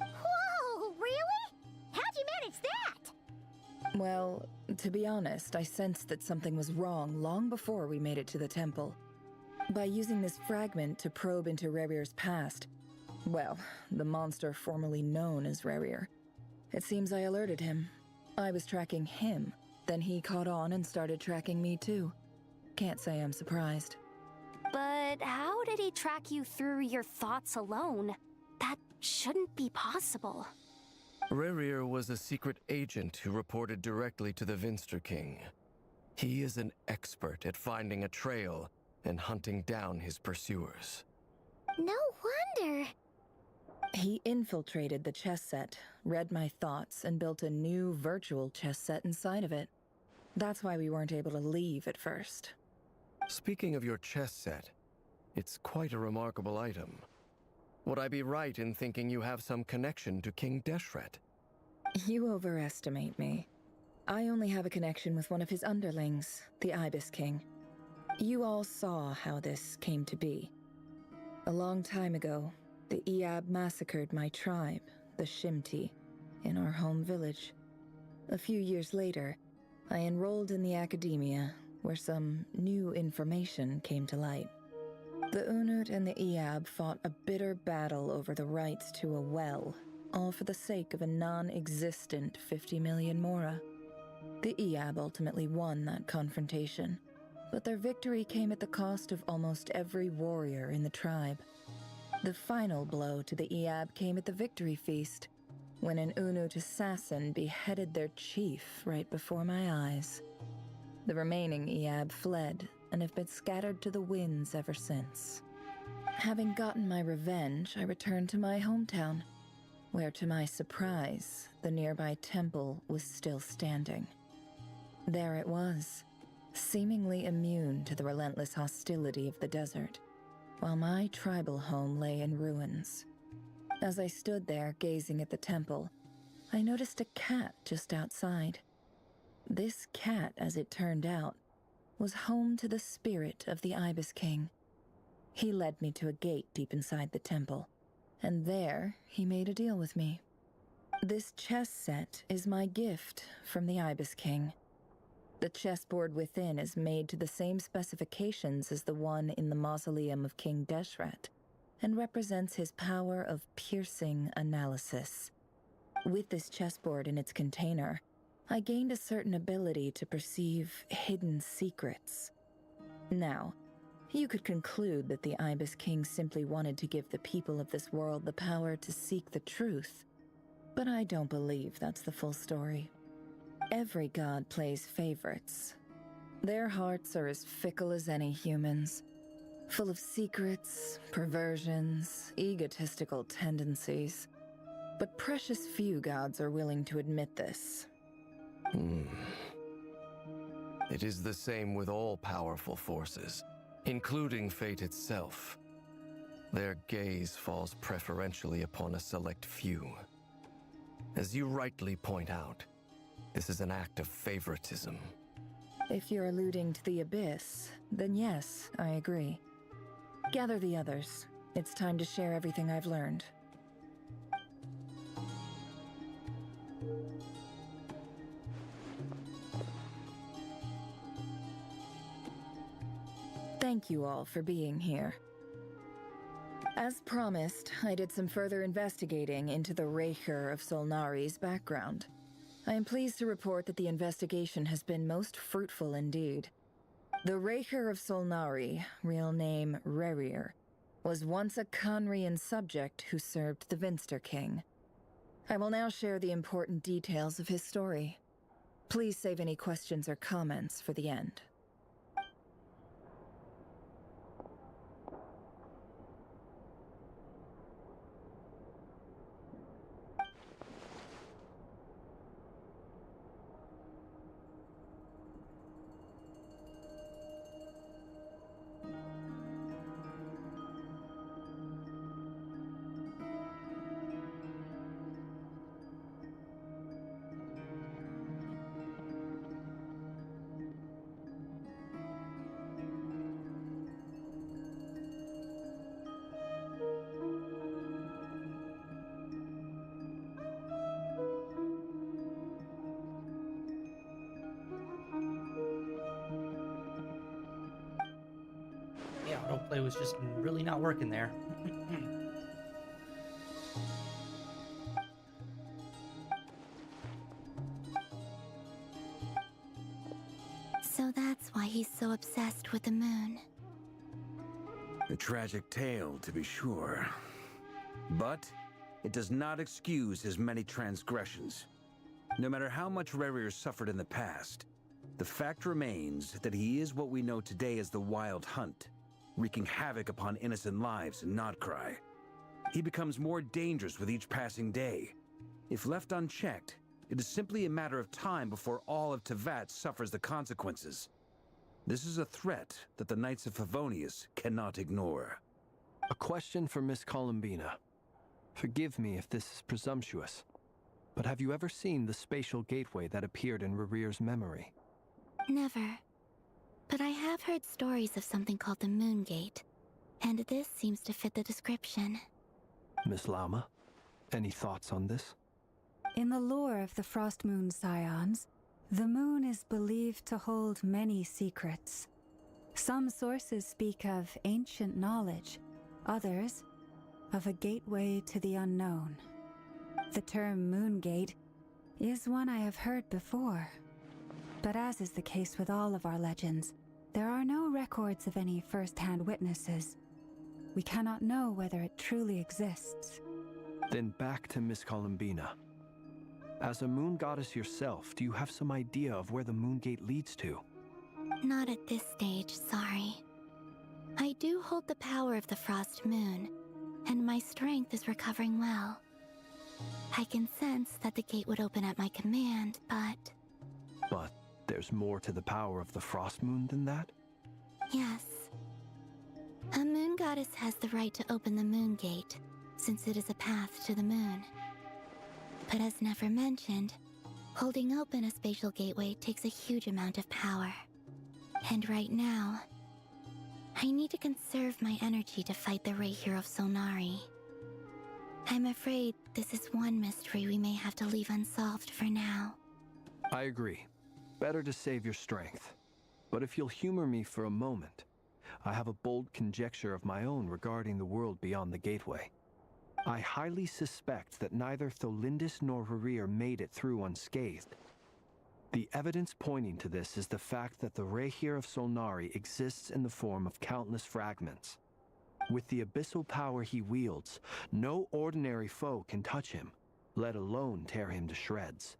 Whoa, really? How'd you manage that? Well, to be honest, I sensed that something was wrong long before we made it to the temple. By using this fragment to probe into Rerir's past, well, the monster formerly known as Rerir, it seems I alerted him. I was tracking him, then he caught on and started tracking me too. Can't say I'm surprised. But how did he track you through your thoughts alone? That shouldn't be possible. Rerir was a secret agent who reported directly to the Vinster King. He is an expert at finding a trail and hunting down his pursuers. No wonder. He infiltrated the chess set, read my thoughts, and built a new virtual chess set inside of it. That's why we weren't able to leave at first. Speaking of your chess set, it's quite a remarkable item. Would I be right in thinking you have some connection to King Deshret? You overestimate me. I only have a connection with one of his underlings, the Ibis King. You all saw how this came to be. A long time ago, the Eab massacred my tribe, the Shimti, in our home village. A few years later, I enrolled in the academia, where some new information came to light. The Unut and the Eab fought a bitter battle over the rights to a well, all for the sake of a non-existent 50 million Mora. The Eab ultimately won that confrontation, but their victory came at the cost of almost every warrior in the tribe. The final blow to the Eab came at the victory feast, when an Unut assassin beheaded their chief right before my eyes. The remaining Eab fled and have been scattered to the winds ever since. Having gotten my revenge, I returned to my hometown, where to my surprise, the nearby temple was still standing. There it was, seemingly immune to the relentless hostility of the desert, while my tribal home lay in ruins. As I stood there gazing at the temple, I noticed a cat just outside. This cat, as it turned out, was home to the spirit of the Ibis King. He led me to a gate deep inside the temple, and there he made a deal with me. This chess set is my gift from the Ibis King. The chessboard within is made to the same specifications as the one in the mausoleum of King Deshret, and represents his power of piercing analysis. With this chessboard in its container, I gained a certain ability to perceive hidden secrets. Now, you could conclude that the Ibis King simply wanted to give the people of this world the power to seek the truth, but I don't believe that's the full story. Every god plays favorites. Their hearts are as fickle as any human's, full of secrets, perversions, egotistical tendencies. But precious few gods are willing to admit this. It is the same with all powerful forces, including fate itself. Their gaze falls preferentially upon a select few. As you rightly point out, this is an act of favoritism. If you're alluding to the Abyss, then yes, I agree. Gather the others. It's time to share everything I've learned. Thank you all for being here. As promised, I did some further investigating into the Reicher of Solnari's background. I am pleased to report that the investigation has been most fruitful indeed. The Reicher of Solnari, real name Rerir, was once a Conrian subject who served the Vinster King. I will now share the important details of his story. Please save any questions or comments for the end. Yeah, autoplay was just really not working there. So that's why he's so obsessed with the moon. A tragic tale, to be sure. But it does not excuse his many transgressions. No matter how much Rerir suffered in the past, the fact remains that he is what we know today as the Wild Hunt, wreaking havoc upon innocent lives in Nodcry. He becomes more dangerous with each passing day. If left unchecked, it is simply a matter of time before all of Teyvat suffers the consequences. This is a threat that the Knights of Favonius cannot ignore. A question for Miss Columbina. Forgive me if this is presumptuous, but have you ever seen the spatial gateway that appeared in Rerir's memory? Never. But I have heard stories of something called the Moon Gate, and this seems to fit the description. Miss Lama, any thoughts on this? In the lore of the Frost Moon Scions, the moon is believed to hold many secrets. Some sources speak of ancient knowledge, others of a gateway to the unknown. The term Moon Gate is one I have heard before, but as is the case with all of our legends, there are no records of any first-hand witnesses. We cannot know whether it truly exists. Then back to Miss Columbina. As a moon goddess yourself, do you have some idea of where the Moon Gate leads to? Not at this stage, sorry. I do hold the power of the Frost Moon, and my strength is recovering well. I can sense that the gate would open at my command, but... But there's more to the power of the Frost Moon than that? Yes. A moon goddess has the right to open the Moon Gate, since it is a path to the moon. But as never mentioned, holding open a spatial gateway takes a huge amount of power. And right now, I need to conserve my energy to fight the Rerir of Solnari. I'm afraid this is one mystery we may have to leave unsolved for now. I agree. Better to save your strength. But if you'll humor me for a moment, I have a bold conjecture of my own regarding the world beyond the gateway. I highly suspect that neither Tholindis nor Rerir made it through unscathed. The evidence pointing to this is the fact that the Rerir of Solnari exists in the form of countless fragments. With the abyssal power he wields, no ordinary foe can touch him, let alone tear him to shreds.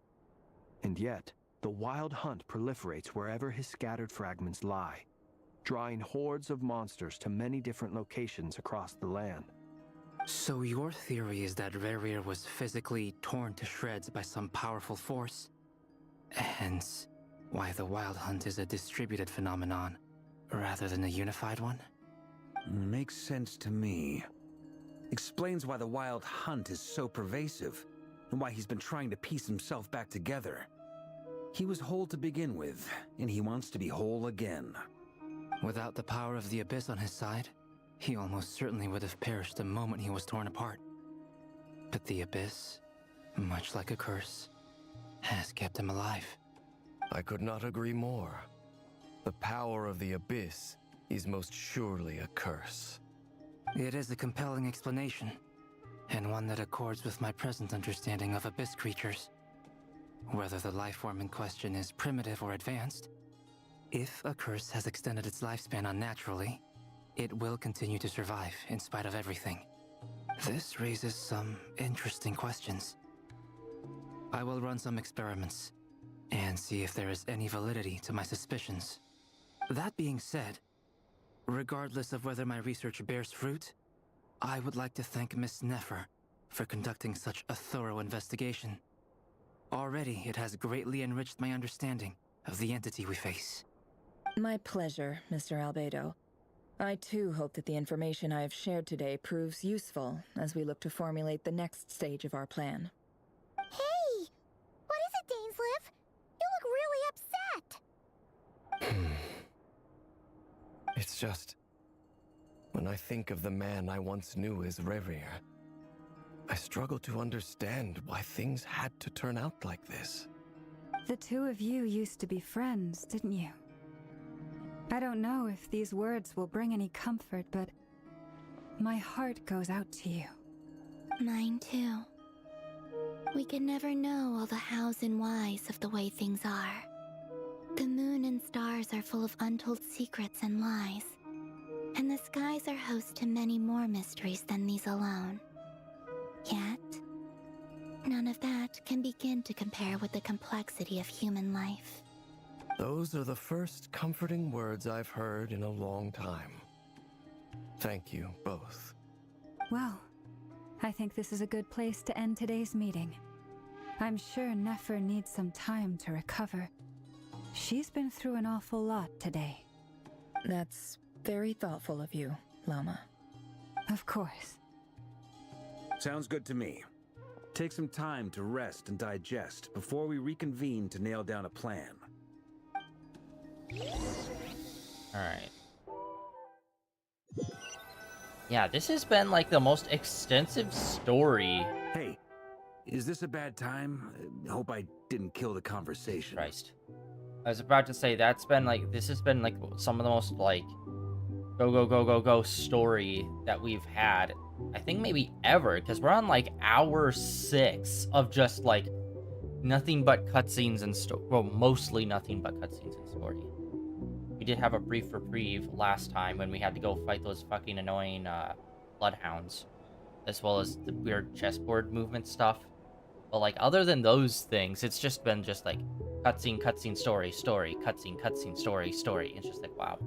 And yet, the Wild Hunt proliferates wherever his scattered fragments lie, drawing hordes of monsters to many different locations across the land. So your theory is that Rerir was physically torn to shreds by some powerful force? Hence, why the Wild Hunt is a distributed phenomenon, rather than a unified one? Makes sense to me. Explains why the Wild Hunt is so pervasive, and why he's been trying to piece himself back together. He was whole to begin with, and he wants to be whole again. Without the power of the Abyss on his side, he almost certainly would have perished the moment he was torn apart. But the Abyss, much like a curse, has kept him alive. I could not agree more. The power of the Abyss is most surely a curse. It is a compelling explanation, and one that accords with my present understanding of Abyss creatures. Whether the life form in question is primitive or advanced, if a curse has extended its lifespan unnaturally, it will continue to survive in spite of everything. This raises some interesting questions. I will run some experiments and see if there is any validity to my suspicions. That being said, regardless of whether my research bears fruit, I would like to thank Miss Nefer for conducting such a thorough investigation. Already, it has greatly enriched my understanding of the entity we face. My pleasure, Mr. Albedo. I too hope that the information I have shared today proves useful as we look to formulate the next stage of our plan. Hey! What is it, Dainsleif? You look really upset! It's just... when I think of the man I once knew as Rerir, I struggle to understand why things had to turn out like this. The two of you used to be friends, didn't you? I don't know if these words will bring any comfort, but my heart goes out to you. Mine too. We can never know all the hows and whys of the way things are. The moon and stars are full of untold secrets and lies. And the skies are host to many more mysteries than these alone. Yet, none of that can begin to compare with the complexity of human life. Those are the first comforting words I've heard in a long time. Thank you, both. Well, I think this is a good place to end today's meeting. I'm sure Nefer needs some time to recover. She's been through an awful lot today. That's very thoughtful of you, Lama. Of course. Sounds good to me. Take some time to rest and digest before we reconvene to nail down a plan. Alright. Yeah, this has been like the most extensive story. Hey, is this a bad time? Hope I didn't kill the conversation. Christ. I was about to say, this has been like some of the most like go story that we've had, I think maybe ever, because we're on like hour 6 of just like nothing but cutscenes and mostly nothing but cutscenes and story. We did have a brief reprieve last time when we had to go fight those fucking annoying bloodhounds, as well as the weird chessboard movement stuff. But like other than those things, it's just been just like cutscene, story, cutscene, story. It's just like, wow.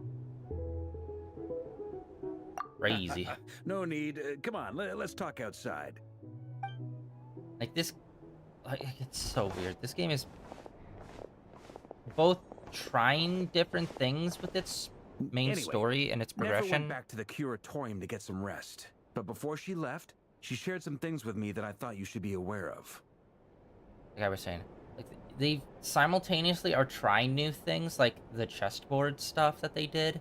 Crazy. No need. Come on, let's talk outside. Like this, like it's so weird. This game is both trying different things with its main story and its progression. Never went back to the curatorium to get some rest, but before she left, she shared some things with me that I thought you should be aware of. Like I was saying, like they simultaneously are trying new things, like the chessboard stuff that they did,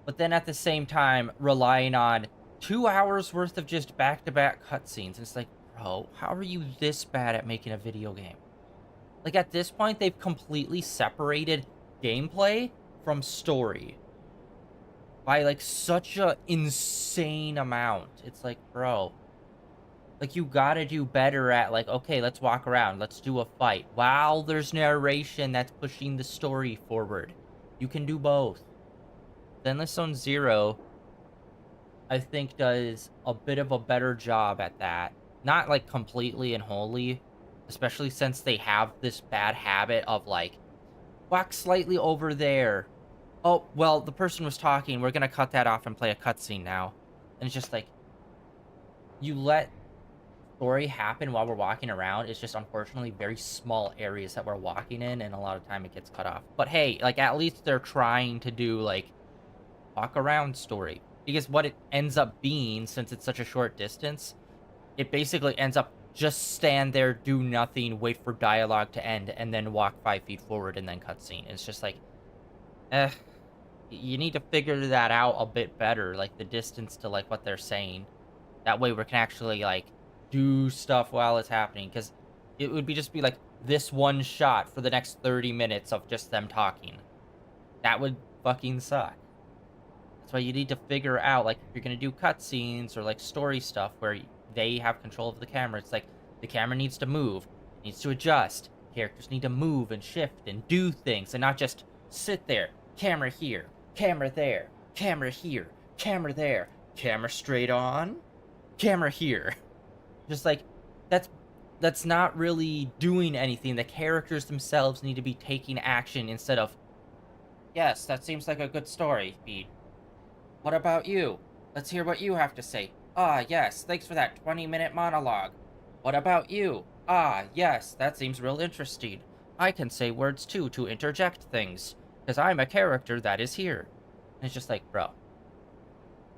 but then at the same time relying on 2 hours worth of just back-to-back cutscenes. And it's like, bro, how are you this bad at making a video game? Like at this point, they've completely separated gameplay from story by like such a insane amount. It's like, bro, like you gotta do better at like, okay, let's walk around, let's do a fight. Wow, there's narration that's pushing the story forward. You can do both. Zenless Zone Zero, I think, does a bit of a better job at that. Not like completely and wholly, especially since they have this bad habit of like, walk slightly over there. Oh, well, the person was talking. We're gonna cut that off and play a cutscene now. And it's just like, you let story happen while we're walking around. It's just unfortunately very small areas that we're walking in, and a lot of time it gets cut off. But hey, like at least they're trying to do like walk around story. Because what it ends up being, since it's such a short distance, it basically ends up just stand there, do nothing, wait for dialogue to end, and then walk 5 feet forward and then cutscene. It's just like, you need to figure that out a bit better, like the distance to like what they're saying. That way we can actually like do stuff while it's happening, because it would just be like this one shot for the next 30 minutes of just them talking. That would fucking suck. That's why you need to figure out, like, if you're gonna do cutscenes or like story stuff where they have control of the camera, it's like the camera needs to move, needs to adjust, characters need to move and shift and do things, and not just sit there, camera here, camera there, camera here, camera there, camera straight on, camera here. Just like, that's not really doing anything. The characters themselves need to be taking action instead of, yes, that seems like a good story beat. What about you? Let's hear what you have to say. Ah, yes, thanks for that 20-minute monologue. What about you? Ah, yes, that seems real interesting. I can say words too to interject things, because I'm a character that is here. And it's just like, bro,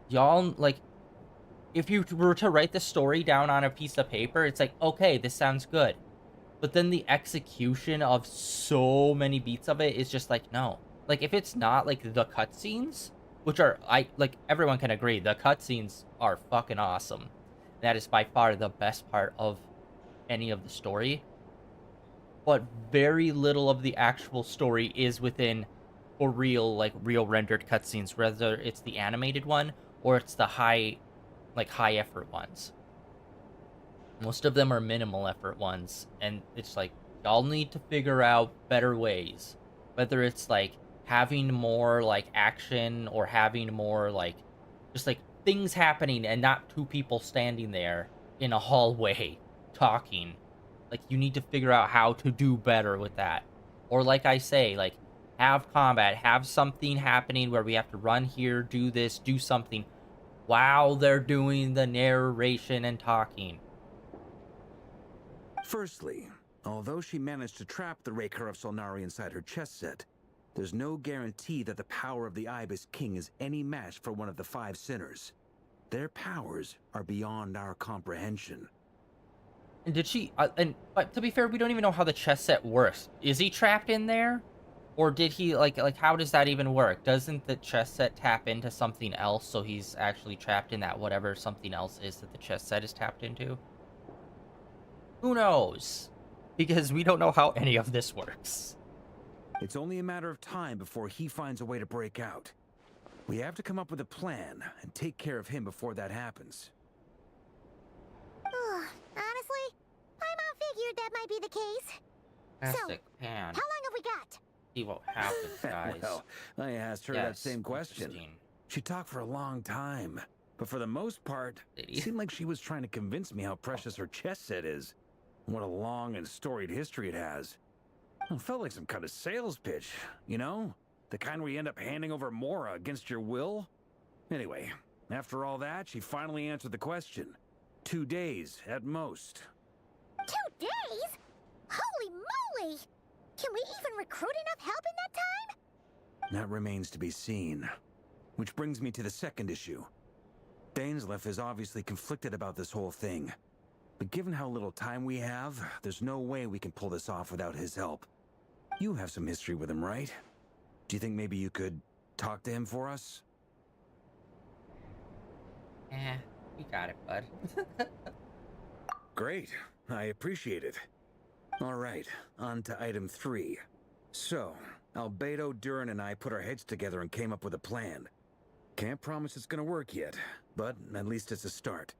y'all, like, if you were to write the story down on a piece of paper, it's like, okay, this sounds good. But then the execution of so many beats of it is just like, no. Like, if it's not, like, the cutscenes, which are, like, everyone can agree, the cutscenes are fucking awesome. That is by far the best part of any of the story. But very little of the actual story is within, for real, like, real rendered cutscenes, whether it's the animated one or it's the high effort ones. Most of them are minimal effort ones, and it's like, y'all need to figure out better ways. Whether it's like having more like action or having more like just like things happening and not two people standing there in a hallway talking. Like, you need to figure out how to do better with that. Or like I say, like, have combat, have something happening where we have to run here, do this, do something while they're doing the narration and talking. Firstly, although she managed to trap the Raker of Solnari inside her chess set, there's no guarantee that the power of the Ibis King is any match for one of the 5 sinners. Their powers are beyond our comprehension. And did she, but to be fair, we don't even know how the chess set works. Is he trapped in there? Or did he, like, how does that even work? Doesn't the chess set tap into something else, so he's actually trapped in that whatever something else is that the chess set is tapped into? Who knows? Because we don't know how any of this works. It's only a matter of time before he finds a way to break out. We have to come up with a plan and take care of him before that happens. Honestly, my mom figured that might be the case. Classic Pan. How long have we got? See what happens, guys. Well, I asked her that same question. She talked for a long time, but for the most part, it seemed like she was trying to convince me how precious her chess set is. What a long and storied history it has. It felt like some kind of sales pitch, you know? The kind where you end up handing over Mora against your will? Anyway, after all that, she finally answered the question. 2 days, at most. 2 days? Holy moly! Can we even recruit enough help in that time? That remains to be seen. Which brings me to the second issue. Dainsleif is obviously conflicted about this whole thing. But given how little time we have, there's no way we can pull this off without his help. You have some history with him, right? Do you think maybe you could talk to him for us? You got it, bud. Great. I appreciate it. All right, on to item 3. So, Albedo, Durin, and I put our heads together and came up with a plan. Can't promise it's gonna work yet, but at least it's a start.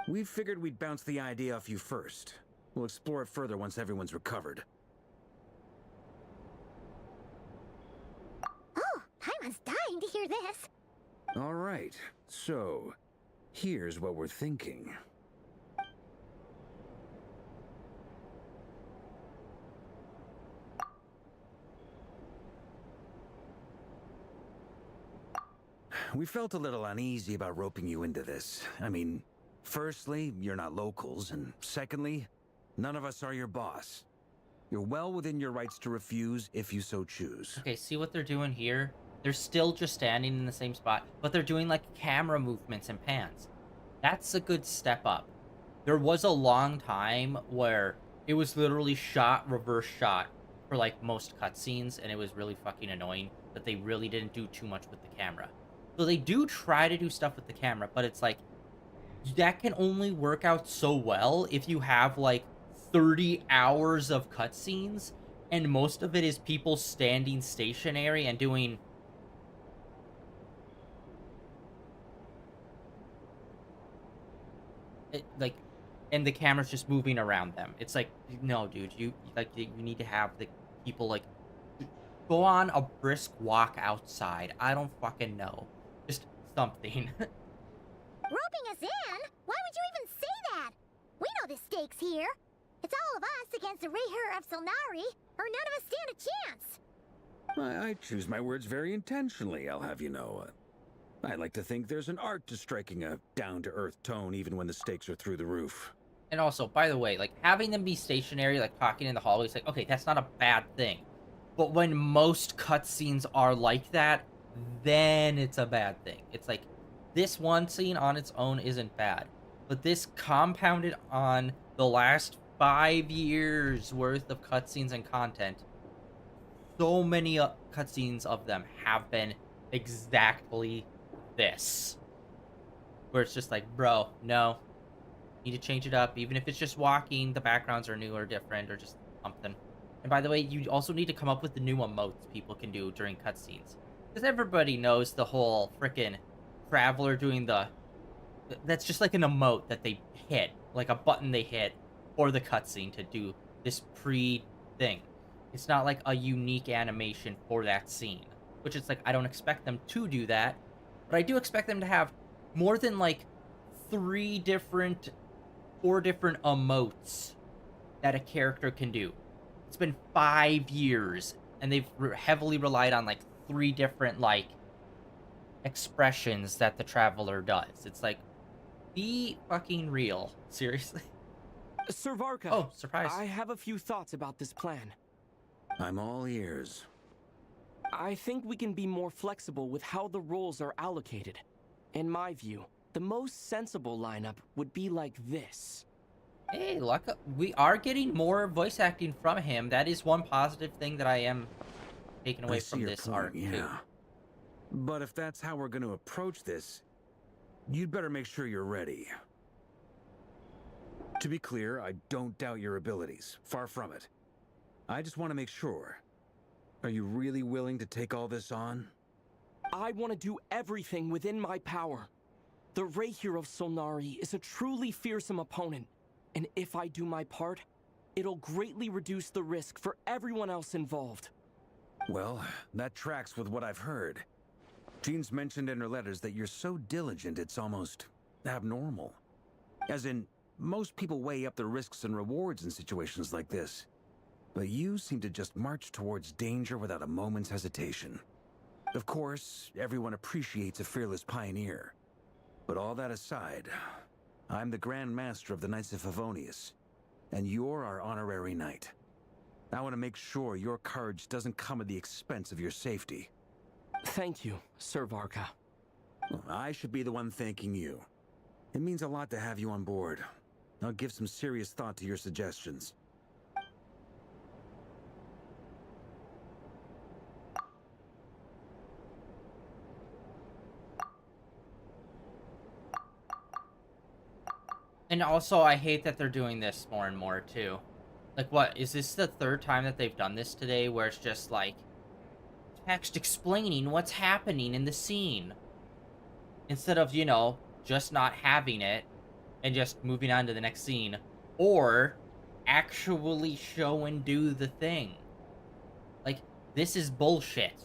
We figured we'd bounce the idea off you first. We'll explore it further once everyone's recovered. Oh, Paimon's dying to hear this. All right, so here's what we're thinking. We felt a little uneasy about roping you into this. I mean, firstly, you're not locals, and secondly, none of us are your boss. You're well within your rights to refuse if you so choose. Okay, see what they're doing here? They're still just standing in the same spot, but they're doing like camera movements and pans. That's a good step up. There was a long time where it was literally shot, reverse shot for like most cutscenes, and it was really fucking annoying that they really didn't do too much with the camera. So they do try to do stuff with the camera, but it's like, that can only work out so well if you have like 30 hours of cutscenes, and most of it is people standing stationary and doing... and the camera's just moving around them. It's like, no, dude, you need to have the people like go on a brisk walk outside. I don't fucking know. Just something. Roping us in? Why would you even say that? We know the stakes here. It's all of us against the Rayher of Solnari, or none of us stand a chance. I choose my words very intentionally, I'll have you know. I like to think there's an art to striking a down-to-earth tone even when the stakes are through the roof. And also, by the way, like, having them be stationary, like, talking in the hallways, like, okay, that's not a bad thing. But when most cutscenes are like that, then it's a bad thing. It's like, this one scene on its own isn't bad. But this compounded on the last 5 years worth of cutscenes and content, so many cutscenes of them have been exactly this. Where it's just like, bro, no. Need to change it up. Even if it's just walking, the backgrounds are new or different or just something. And by the way, you also need to come up with the new emotes people can do during cutscenes. Because everybody knows the whole frickin' traveler doing the... That's just like an emote that they hit. Like a button they hit for the cutscene to do this pre-thing. It's not like a unique animation for that scene. which it's like, I don't expect them to do that, but I do expect them to have more than like 4 different emotes that a character can do. It's been 5 years, and they've heavily relied on like 3 different like expressions that the traveler does. It's like, be fucking real. Seriously. Sir Varka. Oh, surprise. I have a few thoughts about this plan. I'm all ears. I think we can be more flexible with how the roles are allocated. In my view, the most sensible lineup would be like this. Hey, luck. We are getting more voice acting from him. That is one positive thing that I am taking away from this arc, too. But if that's how we're going to approach this, you'd better make sure you're ready. To be clear, I don't doubt your abilities. Far from it. I just want to make sure. Are you really willing to take all this on? I want to do everything within my power. The Rahier of Solnari is a truly fearsome opponent, and if I do my part, it'll greatly reduce the risk for everyone else involved. Well, that tracks with what I've heard. Jean's mentioned in her letters that you're so diligent it's almost abnormal. As in, most people weigh up the risks and rewards in situations like this. But you seem to just march towards danger without a moment's hesitation. Of course, everyone appreciates a fearless pioneer. But all that aside, I'm the Grand Master of the Knights of Favonius, and you're our honorary knight. I want to make sure your courage doesn't come at the expense of your safety. Thank you, Sir Varka. Well, I should be the one thanking you. It means a lot to have you on board. I'll give some serious thought to your suggestions. And also, I hate that they're doing this more and more, too. Like, what? Is this the 3rd time that they've done this today, where it's just, like, text explaining what's happening in the scene? Instead of, you know, just not having it, and just moving on to the next scene. Or, actually show and do the thing. Like, this is bullshit.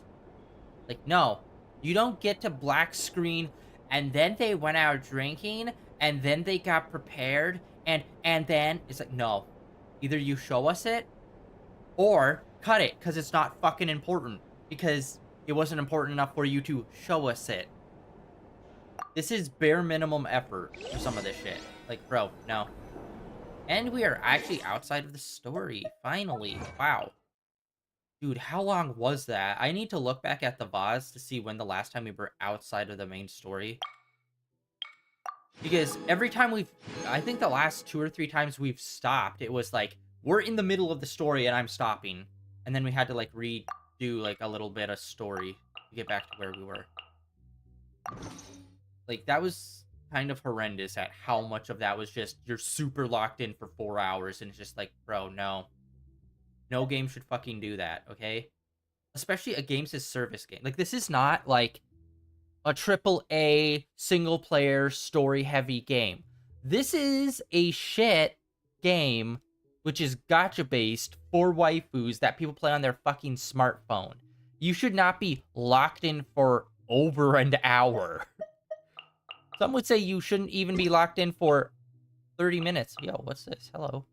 Like, no. You don't get to black screen, and then they went out drinking, and then they got prepared, and then it's like, no. Either you show us it, or cut it, because it's not fucking important. Because it wasn't important enough for you to show us it. This is bare minimum effort for some of this shit. Like, bro, no. And we are actually outside of the story, finally. Wow. Dude, how long was that? I need to look back at the VODs to see when the last time we were outside of the main story. Because every time I think the last 2 or 3 times we've stopped, it was like, we're in the middle of the story and I'm stopping. And then we had to like redo like a little bit of story to get back to where we were. Like, that was kind of horrendous at how much of that was just, you're super locked in for 4 hours and it's just like, bro, no. No game should fucking do that, okay? Especially a games as service game. Like, this is not like a AAA single-player story-heavy game. This is a shit game, which is gacha-based for waifus that people play on their fucking smartphone. You should not be locked in for over an hour. Some would say you shouldn't even be locked in for 30 minutes. Yo, what's this? Hello.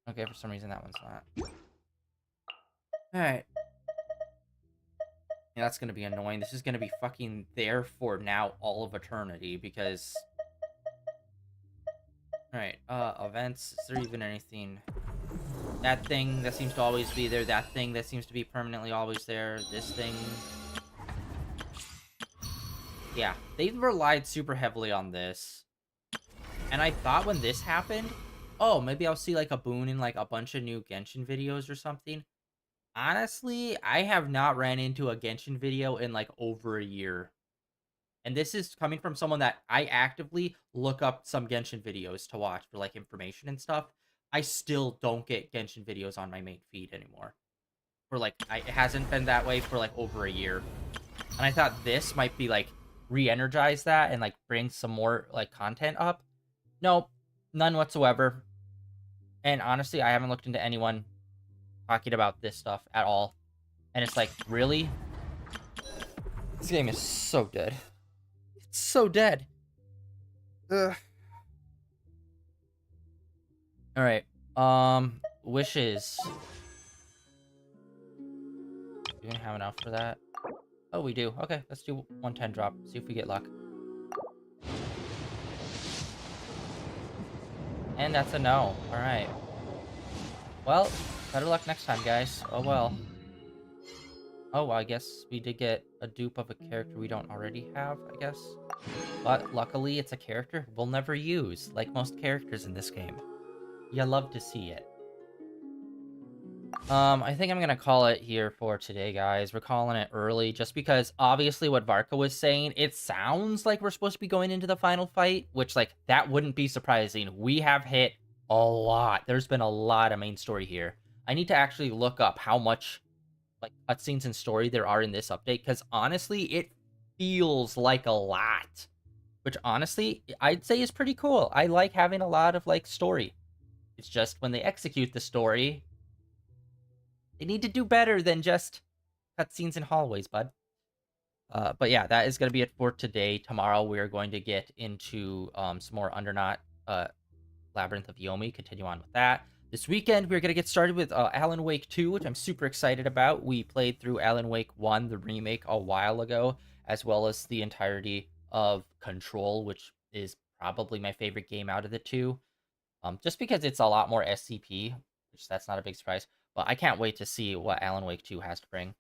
Okay, for some reason that one's not. Alright. Yeah, that's gonna be annoying. This is gonna be fucking there for now all of eternity, because... Alright, events. Is there even anything? That thing that seems to always be there. That thing that seems to be permanently always there. This thing. Yeah, they've relied super heavily on this. And I thought when this happened, oh, maybe I'll see like a boon in like a bunch of new Genshin videos or something. Honestly, I have not ran into a Genshin video in like over a year. And this is coming from someone that I actively look up some Genshin videos to watch for like information and stuff. I still don't get Genshin videos on my main feed anymore. For like, it hasn't been that way for like over a year. And I thought this might be like re-energize that and like bring some more like content up. Nope, none whatsoever. And honestly, I haven't looked into anyone talking about this stuff at all. And it's like, really? This game is so dead. It's so dead. Ugh. All right. Wishes. Do we have enough for that? Oh, we do. Okay, let's do 110 drop. See if we get luck. And that's a no. All right. Well, better luck next time, guys. Oh well. Oh, well, I guess we did get a dupe of a character we don't already have, I guess. But luckily, it's a character we'll never use, like most characters in this game. You love to see it. I think I'm gonna call it here for today, guys. We're calling it early, just because obviously what Varka was saying, it sounds like we're supposed to be going into the final fight, which, like, that wouldn't be surprising. We have hit a lot. There's been a lot of main story here. I need to actually look up how much, like, cutscenes and story there are in this update, because honestly, it feels like a lot. Which, honestly, I'd say is pretty cool. I like having a lot of, like, story. It's just when they execute the story, they need to do better than just cutscenes and hallways, bud. But yeah, that is going to be it for today. Tomorrow, we're going to get into some more Undernot Labyrinth of Yomi, continue on with that. This weekend, we're going to get started with Alan Wake 2, which I'm super excited about. We played through Alan Wake 1, the remake, a while ago, as well as the entirety of Control, which is probably my favorite game out of the two. Just because it's a lot more SCP, which that's not a big surprise. But I can't wait to see what Alan Wake 2 has to bring.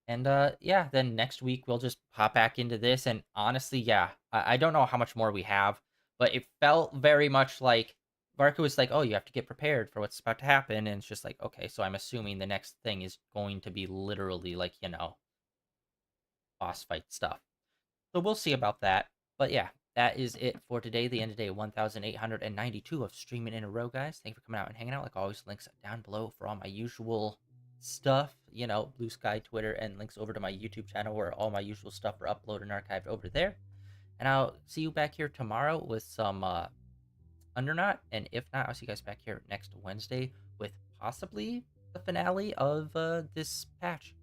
And yeah, then next week we'll just pop back into this. And honestly, yeah, I don't know how much more we have, but it felt very much like Varka was like, oh, you have to get prepared for what's about to happen. And it's just like, okay, so I'm assuming the next thing is going to be literally like, you know, boss fight stuff. So we'll see about that. But yeah, that is it for today. The end of day 1892 of streaming in a row, guys. Thanks for coming out and hanging out. Like always, links down below for all my usual stuff. You know, Blue Sky, Twitter, and links over to my YouTube channel where all my usual stuff are uploaded and archived over there. And I'll see you back here tomorrow with some Undernot. And if not, I'll see you guys back here next Wednesday with possibly the finale of this patch.